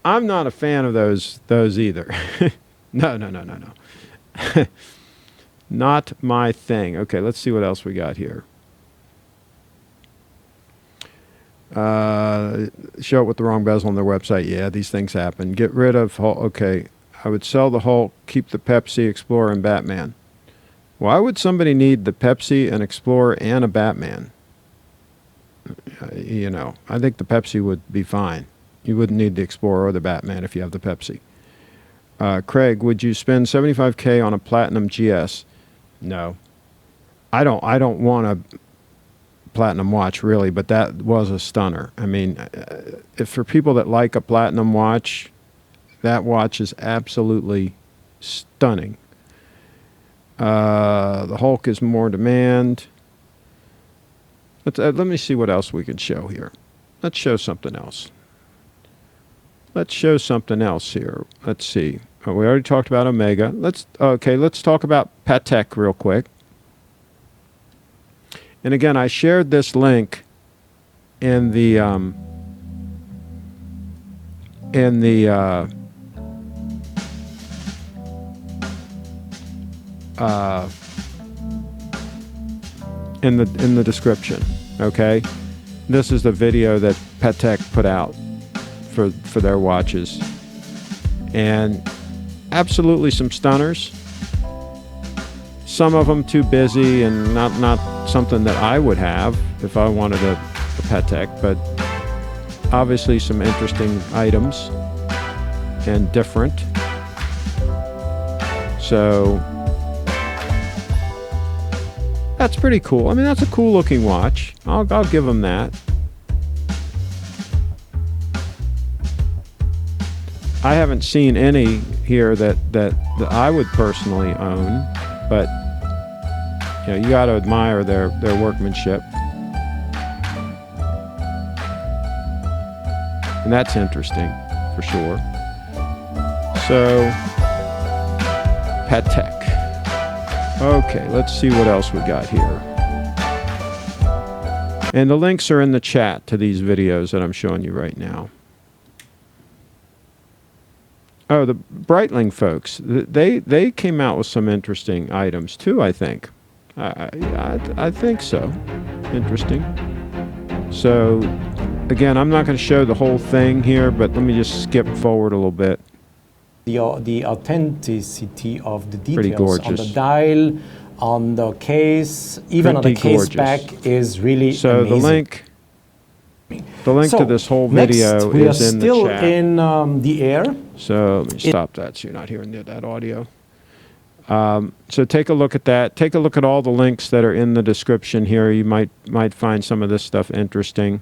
I'm not a fan of those either. No. Not my thing. Okay, let's see what else we got here. Show it with the wrong bezel on their website. Yeah, these things happen. Get rid of Hulk. Okay, I would sell the Hulk, keep the Pepsi, Explorer, and Batman. Why would somebody need the Pepsi, an Explorer, and a Batman? You know, I think the Pepsi would be fine. You wouldn't need the Explorer or the Batman if you have the Pepsi. Craig, would you spend $75K on a Platinum GS? No. I don't want a Platinum watch, really, but that was a stunner. I mean, if for people that like a Platinum watch, that watch is absolutely stunning. The Hulk is more demand. Let me see what else we can show here. Let's show something else. Let's show something else here. Let's see. Oh, we already talked about Omega. Let's talk about Patek real quick. And again, I shared this link in the description. Okay, this is the video that Patek put out for their watches, and absolutely some stunners. Some of them too busy and not something that I would have if I wanted a Patek, but obviously some interesting items and different. So that's pretty cool. I mean, that's a cool looking watch. I'll give them that. I haven't seen any here that I would personally own, but you know, you got to admire their workmanship, and that's interesting for sure. So Patek. Okay, let's see what else we got here. And the links are in the chat to these videos that I'm showing you right now. Oh, the Breitling folks, they came out with some interesting items too, I think. I think so. Interesting. So, again, I'm not going to show the whole thing here, but let me just skip forward a little bit. The authenticity of the Pretty details on gorgeous. the dial, on the case, even on the Pretty case gorgeous. back is really So amazing. the link to this whole video next, we is are in still the chat. in the air. So let me stop that so you're not hearing that audio. So take a look at that. Take a look at all the links that are in the description here. You might find some of this stuff interesting.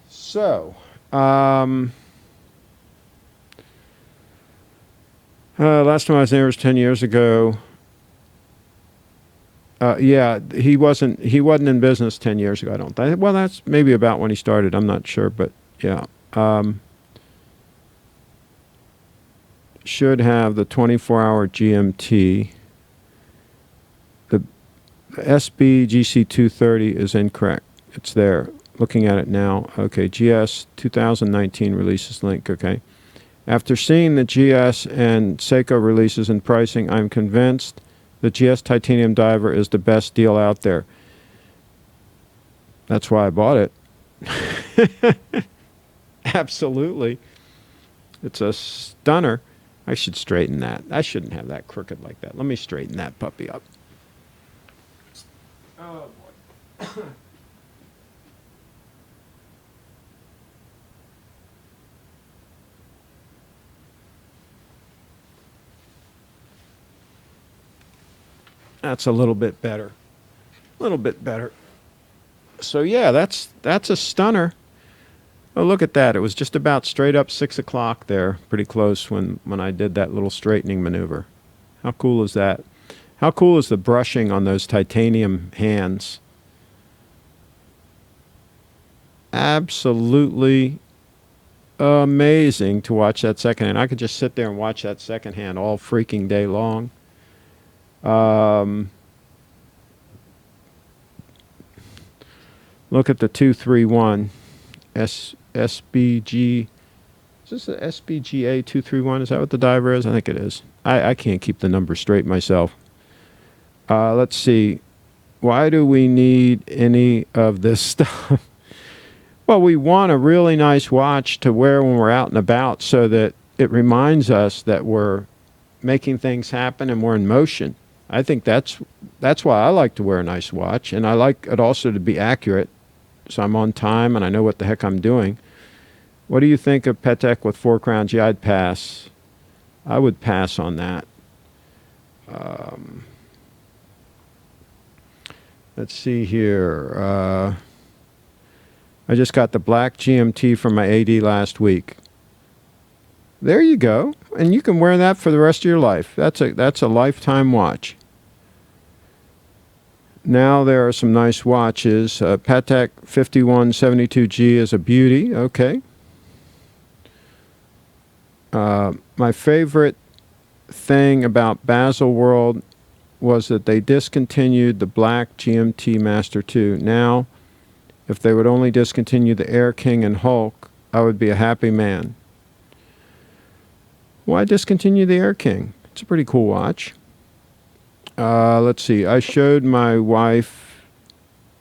So, last time I was there was 10 years ago. Yeah, he wasn't in business 10 years ago, I don't think. Well, that's maybe about when he started. I'm not sure, but yeah. Should have the 24-hour GMT. The SB GC230 is incorrect. It's there. Looking at it now. Okay, GS 2019 releases link. Okay. After seeing the GS and Seiko releases and pricing, I'm convinced the GS Titanium Diver is the best deal out there. That's why I bought it. Absolutely. It's a stunner. I should straighten that. I shouldn't have that crooked like that. Let me straighten that puppy up. Oh, boy. That's a little bit better. A little bit better. So yeah, that's a stunner. Oh, look at that. It was just about straight up 6 o'clock there. Pretty close when I did that little straightening maneuver. How cool is that? How cool is the brushing on those titanium hands? Absolutely amazing to watch that second hand. I could just sit there and watch that second hand all freaking day long. Look at the 231 SBG. Is this the SBGA 231? Is that what the diver is? I think it is. I can't keep the numbers straight myself. Let's see. why do we need any of this stuff? Well, we want a really nice watch to wear when we're out and about so that it reminds us that we're making things happen and we're in motion. I think that's why I like to wear a nice watch, and I like it also to be accurate, so I'm on time and I know what the heck I'm doing. What do you think of Patek with 4 crowns? Yeah, I'd pass. I would pass on that. Let's see here. I just got the black GMT from my AD last week. There you go. And you can wear that for the rest of your life. That's a lifetime watch. Now there are some nice watches. Patek 5172G is a beauty. Okay. My favorite thing about Baselworld was that they discontinued the black GMT Master 2. Now, if they would only discontinue the Air King and Hulk, I would be a happy man. Why discontinue the Air King? It's a pretty cool watch. Let's see. I showed my wife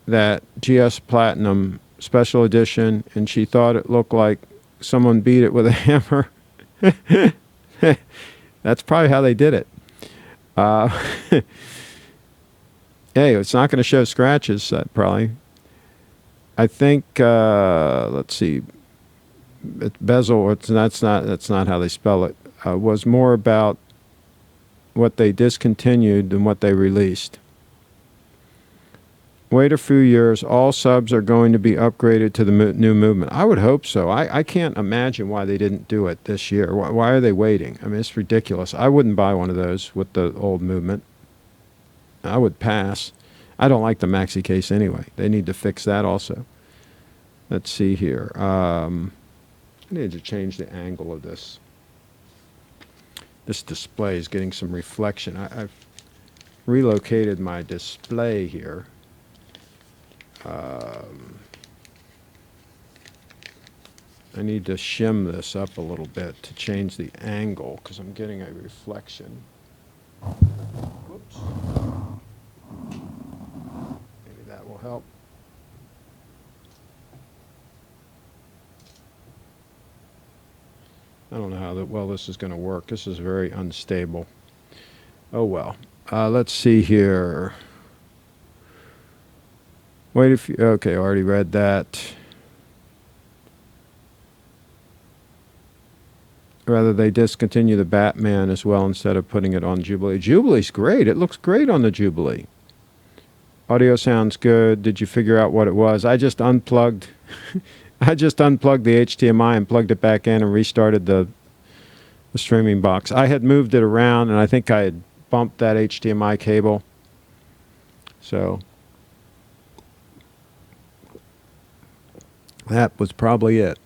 that GS Platinum Special Edition, and she thought it looked like someone beat it with a hammer. That's probably how they did it. Hey, it's not going to show scratches, probably. I think, let's see, bezel, that's not how they spell it, was more about what they discontinued than what they released. Wait a few years, all subs are going to be upgraded to the new movement. I would hope so. I can't imagine why they didn't do it this year. Why are they waiting? I mean, it's ridiculous. I wouldn't buy one of those with the old movement. I would pass. I don't like the maxi case anyway. They need to fix that also. Let's see here. I need to change the angle of this. This display is getting some reflection. I've relocated my display here. I need to shim this up a little bit to change the angle because I'm getting a reflection. Whoops. Maybe that will help. I don't know how well this is going to work. This is very unstable. Oh well. Let's see here. Wait a few. Okay, I already read that. Rather, they discontinue the Batman as well instead of putting it on Jubilee. Jubilee's great. It looks great on the Jubilee. Audio sounds good. Did you figure out what it was? I just unplugged. I just unplugged the HDMI and plugged it back in and restarted the streaming box. I had moved it around, and I think I had bumped that HDMI cable. So that was probably it.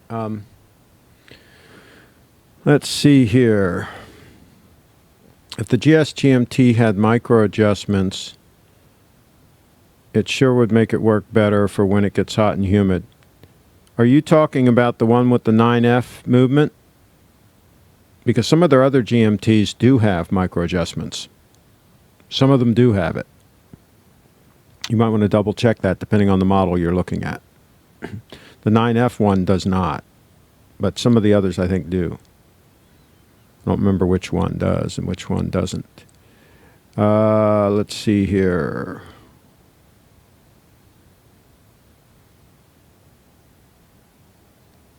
Let's see here. If the GS GMT had micro adjustments, it sure would make it work better for when it gets hot and humid. Are you talking about the one with the 9F movement? Because some of their other GMTs do have micro adjustments. Some of them do have it. You might want to double check that depending on the model you're looking at. The 9F one does not, but some of the others I think do. I don't remember which one does and which one doesn't. Let's see here.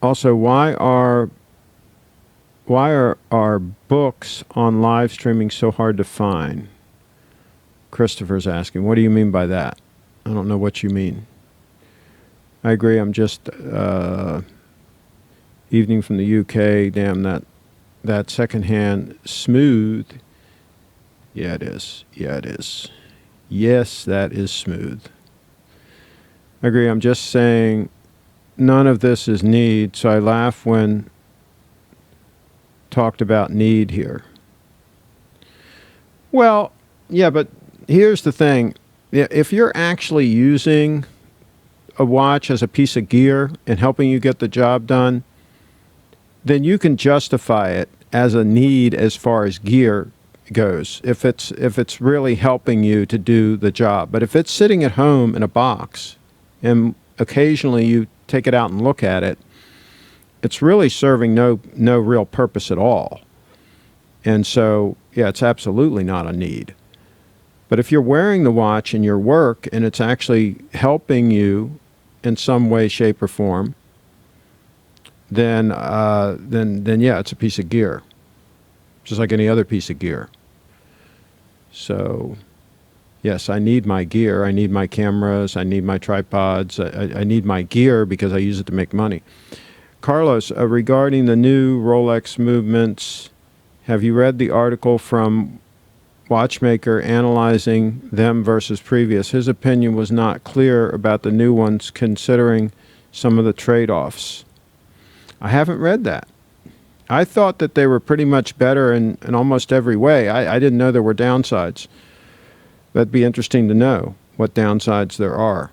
Also, why are our books on live streaming so hard to find? Christopher's asking. What do you mean by that? I don't know what you mean. I agree. I'm just evening from the UK. Damn, that secondhand smooth. Yeah, it is. Yeah, it is. Yes, that is smooth. I agree. I'm just saying none of this is need, so I laugh when talked about need here. Well, yeah, but here's the thing. If you're actually using a watch as a piece of gear and helping you get the job done, then you can justify it as a need as far as gear goes, if it's really helping you to do the job. But if it's sitting at home in a box and occasionally you take it out and look at it, it's really serving no real purpose at all. And so, yeah, it's absolutely not a need. But if you're wearing the watch in your work and it's actually helping you in some way, shape, or form, then yeah, it's a piece of gear, just like any other piece of gear. So, yes, I need my gear. I need my cameras. I need my tripods. I need my gear because I use it to make money. Carlos, regarding the new Rolex movements, have you read the article from Watchmaker analyzing them versus previous? His opinion was not clear about the new ones, considering some of the trade-offs. I haven't read that. I thought that they were pretty much better in almost every way. I didn't know there were downsides. That'd be interesting to know what downsides there are.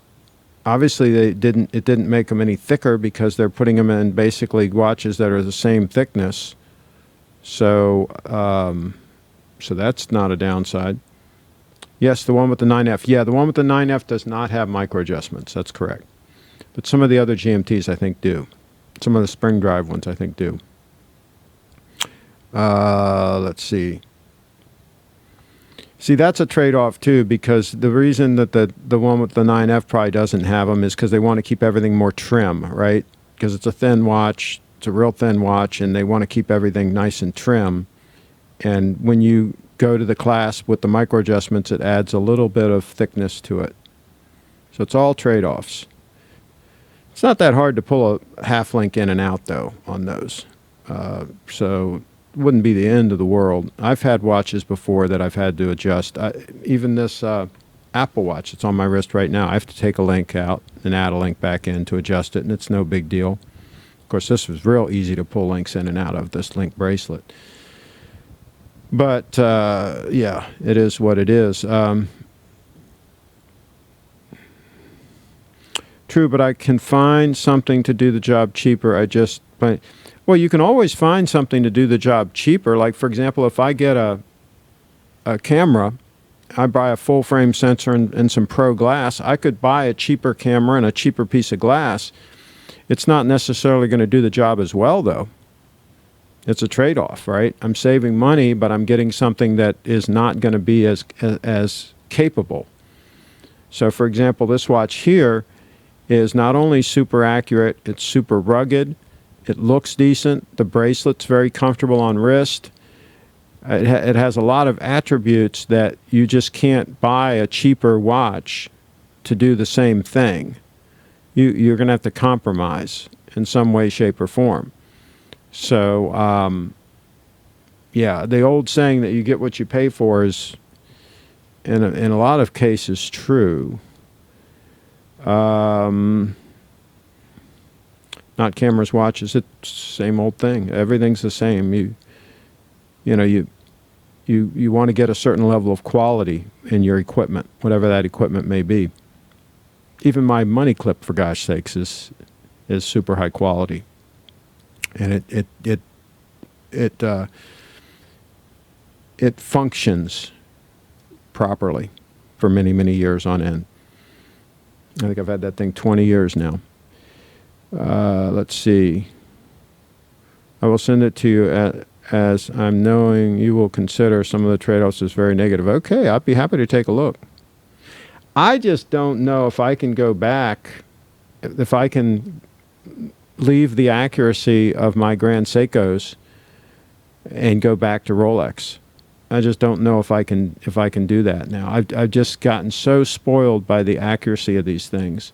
Obviously, it didn't make them any thicker because they're putting them in basically watches that are the same thickness. So, so that's not a downside. Yes, the one with the 9F. Yeah, the one with the 9F does not have micro adjustments. That's correct. But some of the other GMTs, I think, do. Some of the spring drive ones, I think, do. Let's see. See, that's a trade-off, too, because the reason that the one with the 9F probably doesn't have them is because they want to keep everything more trim, right? Because it's a thin watch. It's a real thin watch, and they want to keep everything nice and trim. And when you go to the clasp with the micro adjustments, it adds a little bit of thickness to it. So it's all trade-offs. It's not that hard to pull a half link in and out, though, on those. So it wouldn't be the end of the world. I've had watches before that I've had to adjust. Even this Apple Watch that's on my wrist right now, I have to take a link out and add a link back in to adjust it, and it's no big deal. Of course, this was real easy to pull links in and out of, this link bracelet. But, yeah, it is what it is. True, but I can find something to do the job cheaper. Well, you can always find something to do the job cheaper. Like, for example, if I get a camera, I buy a full-frame sensor and some pro glass, I could buy a cheaper camera and a cheaper piece of glass. It's not necessarily going to do the job as well, though. It's a trade-off, right? I'm saving money, but I'm getting something that is not going to be as capable. So, for example, this watch here is not only super accurate, it's super rugged, it looks decent, the bracelet's very comfortable on wrist. It has a lot of attributes that you just can't buy a cheaper watch to do the same thing. You're going to have to compromise in some way, shape, or form. So, yeah, the old saying that you get what you pay for is, in a lot of cases, true. Not cameras, watches. It's the same old thing. Everything's the same. You want to get a certain level of quality in your equipment, whatever that equipment may be. Even my money clip, for gosh sakes, is super high quality, and it functions properly for many, many years on end. I think I've had that thing 20 years now. Let's see. I will send it to you as I'm knowing you will consider some of the trade-offs as very negative. Okay, I'd be happy to take a look. I just don't know if I can go back, if I can leave the accuracy of my Grand Seikos and go back to Rolex. I just don't know if I can do that now. I've just gotten so spoiled by the accuracy of these things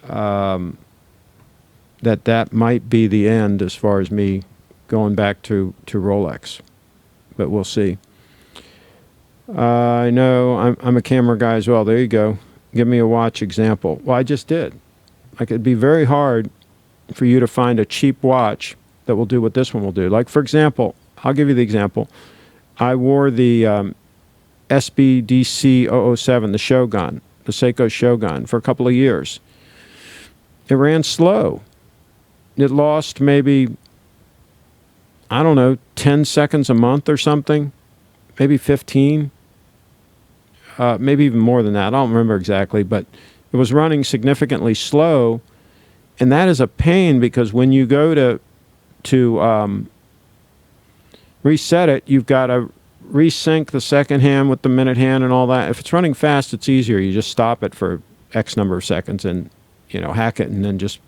that might be the end as far as me going back to Rolex. But we'll see. I know I'm a camera guy as well. There you go. Give me a watch example. Well, I just did. Like, it'd be very hard for you to find a cheap watch that will do what this one will do. Like, for example, I'll give you the example. I wore the SBDC-007, the Shogun, the Seiko Shogun, for a couple of years. It ran slow. It lost maybe, I don't know, 10 seconds a month or something maybe 15, maybe even more than that. I don't remember exactly, but it was running significantly slow, and that is a pain because when you go to reset it, you've got to resync the second hand with the minute hand and all that. If it's running fast, it's easier. You just stop it for X number of seconds and, you know, hack it and then just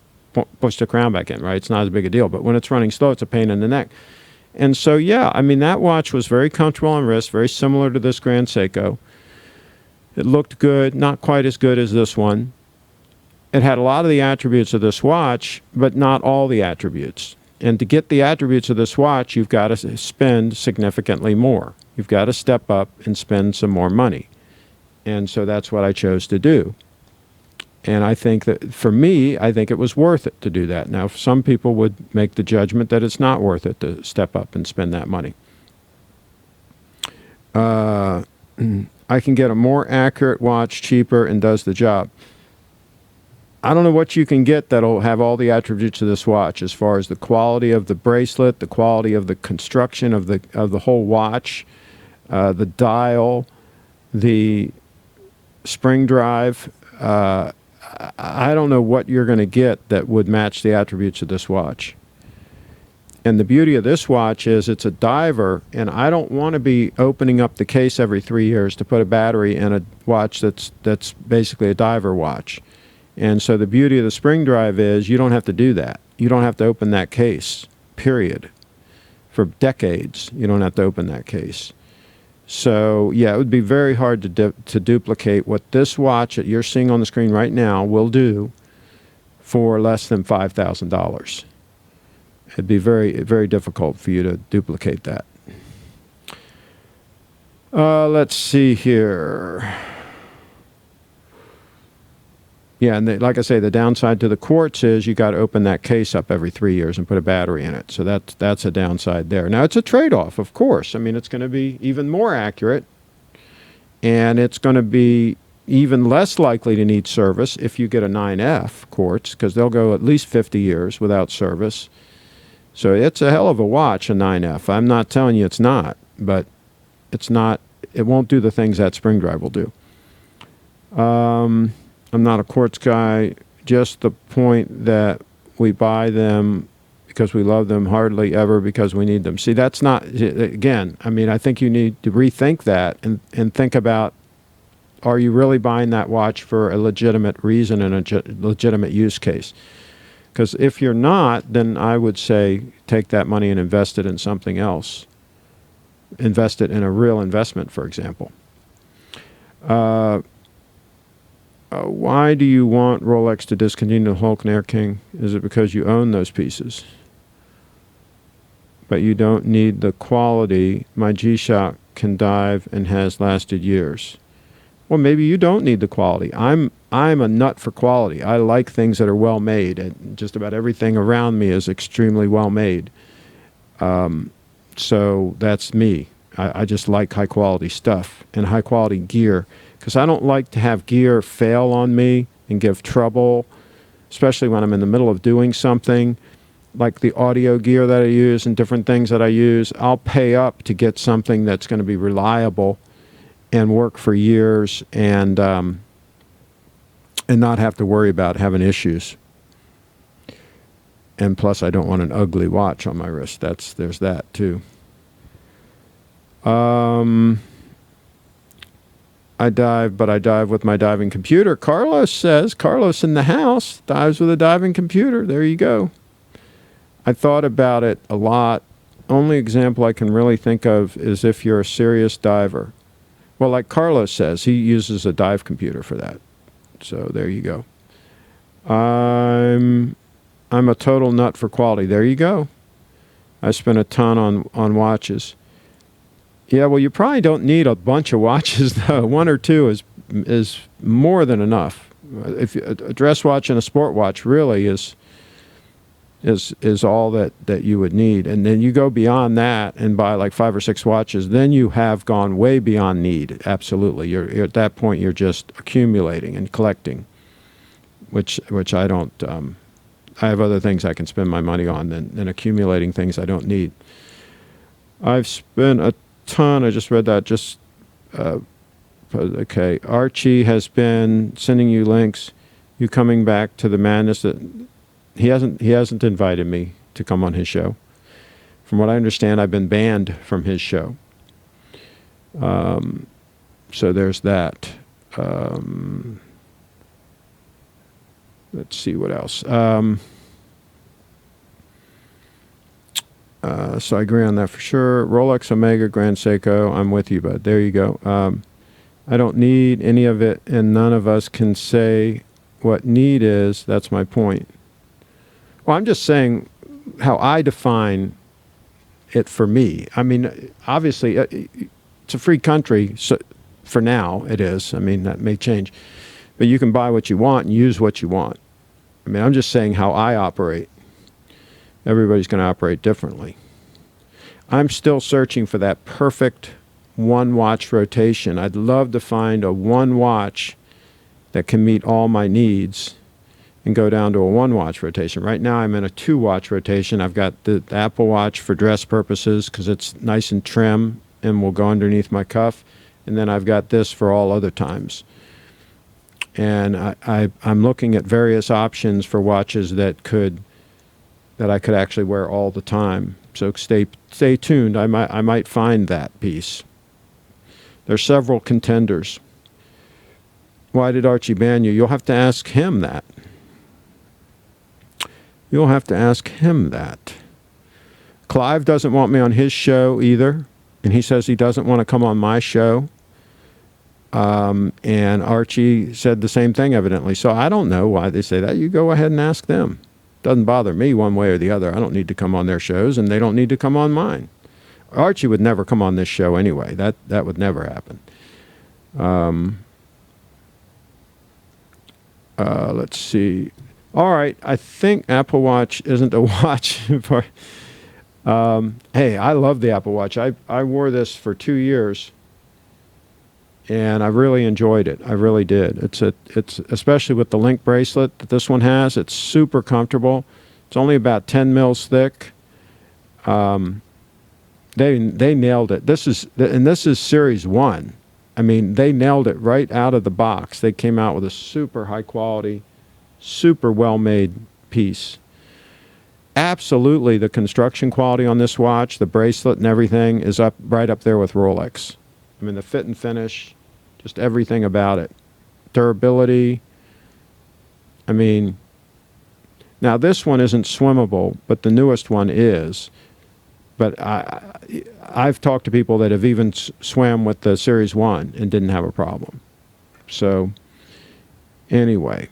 push the crown back in, right? It's not as big a deal. But when it's running slow, it's a pain in the neck. And so, yeah, I mean, that watch was very comfortable on wrist, very similar to this Grand Seiko. It looked good, not quite as good as this one. It had a lot of the attributes of this watch, but not all the attributes. And to get the attributes of this watch, you've got to spend significantly more. You've got to step up and spend some more money. And so that's what I chose to do. And I think that, for me, I think it was worth it to do that. Now, some people would make the judgment that it's not worth it to step up and spend that money. I can get a more accurate watch, cheaper, and does the job. I don't know what you can get that'll have all the attributes of this watch, as far as the quality of the bracelet, the quality of the construction of the whole watch, the dial, the spring drive. I don't know what you're going to get that would match the attributes of this watch. And the beauty of this watch is it's a diver, and I don't want to be opening up the case every 3 years to put a battery in a watch that's basically a diver watch. And so the beauty of the spring drive is you don't have to do that. You don't have to open that case, period. For decades, you don't have to open that case. So, yeah, it would be very hard to duplicate what this watch that you're seeing on the screen right now will do for less than $5,000. It'd be very, very difficult for you to duplicate that. Let's see here. Yeah, and like I say, the downside to the quartz is you got to open that case up every 3 years and put a battery in it. So that's a downside there. Now, it's a trade-off, of course. I mean, it's going to be even more accurate, and it's going to be even less likely to need service if you get a 9F quartz, because they'll go at least 50 years without service. So it's a hell of a watch, a 9F. I'm not telling you it's not, but it's not. It won't do the things that spring drive will do. I'm not a quartz guy, just the point that we buy them because we love them, hardly ever because we need them. See, that's not, again, I mean, I think you need to rethink that and think about, are you really buying that watch for a legitimate reason and a legitimate use case? Because if you're not, then I would say take that money and invest it in something else. Invest it in a real investment, for example. Why do you want Rolex to discontinue the Hulk and Air King? Is it because you own those pieces? But you don't need the quality. My G-Shock can dive and has lasted years. Well, maybe you don't need the quality. I'm a nut for quality. I like things that are well made, and just about everything around me is extremely well made. So that's me. I just like high quality stuff and high quality gear, because I don't like to have gear fail on me and give trouble, especially when I'm in the middle of doing something, like the audio gear that I use and different things that I use. I'll pay up to get something that's going to be reliable and work for years, and not have to worry about having issues. And plus, I don't want an ugly watch on my wrist. There's that too. I dive, but I dive with my diving computer. Carlos says, Carlos in the house dives with a diving computer. There you go. I thought about it a lot. Only example I can really think of is if you're a serious diver. Well, like Carlos says, he uses a dive computer for that. So there you go. I'm a total nut for quality. There you go. I spent a ton on watches. Yeah, well, you probably don't need a bunch of watches, though. One or two is more than enough. If a dress watch and a sport watch really is all that you would need. And then you go beyond that and buy like 5 or 6 watches, then you have gone way beyond need. Absolutely. You're at that point, you're just accumulating and collecting, which I don't. I have other things I can spend my money on than accumulating things I don't need. I've spent a ton. I just read that. Just okay. Archie has been sending you links. You coming back to the madness that he hasn't invited me to come on his show. From what I understand, I've been banned from his show. So there's that. Let's see what else. So I agree on that for sure. Rolex, Omega, Grand Seiko, I'm with you, bud. There you go. I don't need any of it, and none of us can say what need is. That's my point. Well, I'm just saying how I define it for me. I mean, obviously, it's a free country, so for now it is. I mean, that may change. But you can buy what you want and use what you want. I mean, I'm just saying how I operate. Everybody's going to operate differently. I'm still searching for that perfect one-watch rotation. I'd love to find a one watch that can meet all my needs and go down to a one-watch rotation. Right now I'm in a two-watch rotation. I've got the Apple Watch for dress purposes because it's nice and trim and will go underneath my cuff. And then I've got this for all other times. And I'm looking at various options for watches that I could actually wear all the time. So stay tuned. I might find that piece. There's several contenders. Why did Archie ban you? You'll have to ask him that. You'll have to ask him that. Clive doesn't want me on his show either, and he says he doesn't want to come on my show. And Archie said the same thing, evidently. So I don't know why they say that. You go ahead and ask them. Doesn't bother me one way or the other. I don't need to come on their shows, and they don't need to come on mine. Archie would never come on this show anyway. That would never happen. Let's see. All right, I think Apple Watch isn't a watch. For, hey, I love the Apple Watch. I wore this for 2 years, and I really enjoyed it. I really did. It's especially with the link bracelet that this one has. It's super comfortable. It's only about 10 mils thick. They nailed it. This is Series 1. I mean, they nailed it right out of the box. They came out with a super high quality, super well-made piece. Absolutely, the construction quality on this watch, the bracelet and everything is right up there with Rolex. I mean, the fit and finish, just everything about it. Durability. I mean, now this one isn't swimmable, but the newest one is. But I've talked to people that have even swam with the Series 1 and didn't have a problem. So, anyway,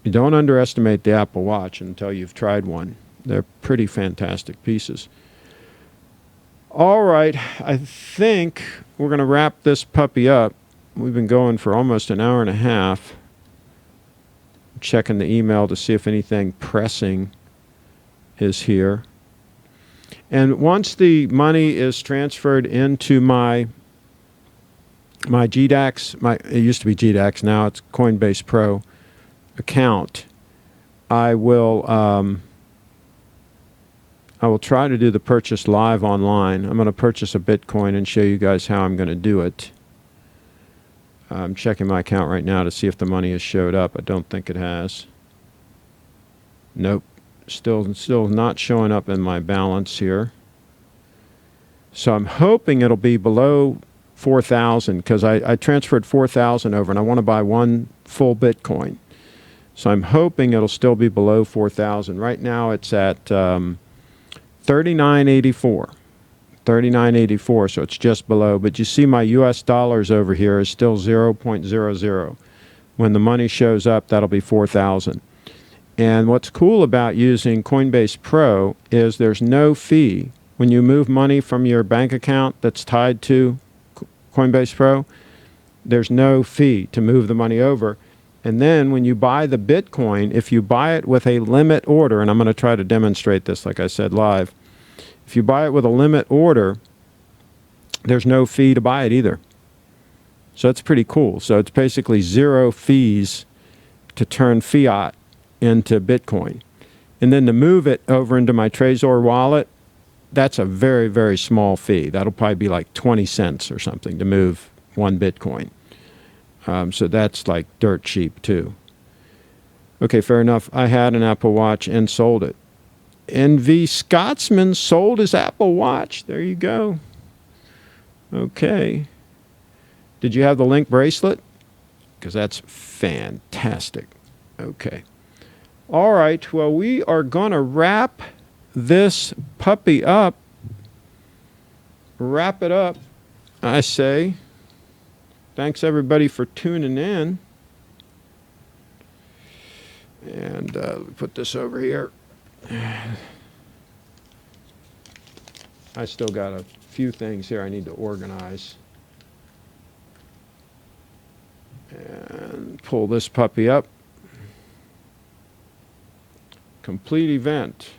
you don't underestimate the Apple Watch until you've tried one. They're pretty fantastic pieces. All right, I think we're going to wrap this puppy up. We've been going for almost an hour and a half. I'm checking the email to see if anything pressing is here. And once the money is transferred into my GDAX, it used to be GDAX, now it's Coinbase Pro account, I will try to do the purchase live online. I'm going to purchase a Bitcoin and show you guys how I'm going to do it. I'm checking my account right now to see if the money has showed up. I don't think it has. Nope. Still not showing up in my balance here. So I'm hoping it'll be below 4,000 because I transferred 4,000 over and I want to buy one full Bitcoin. So I'm hoping it'll still be below 4,000. Right now it's at 39.84. 39.84, so it's just below. But you see my US dollars over here is still 0.00. When the money shows up, that'll be 4,000. And what's cool about using Coinbase Pro is there's no fee. When you move money from your bank account that's tied to Coinbase Pro, there's no fee to move the money over. And then when you buy the Bitcoin, if you buy it with a limit order, and I'm going to try to demonstrate this like I said live, if you buy it with a limit order, there's no fee to buy it either. So it's pretty cool. So it's basically zero fees to turn fiat into Bitcoin. And then to move it over into my Trezor wallet, that's a very, very small fee. That'll probably be like 20 cents or something to move 1 Bitcoin. So that's like dirt cheap too. Okay, fair enough. I had an Apple Watch and sold it. NV Scotsman sold his Apple Watch. There you go. Okay. Did you have the Link bracelet? Because that's fantastic. Okay. All right. Well, we are going to wrap this puppy up. Wrap it up, I say. Thanks, everybody, for tuning in. And put this over here. I still got a few things here I need to organize. And pull this puppy up. Complete event.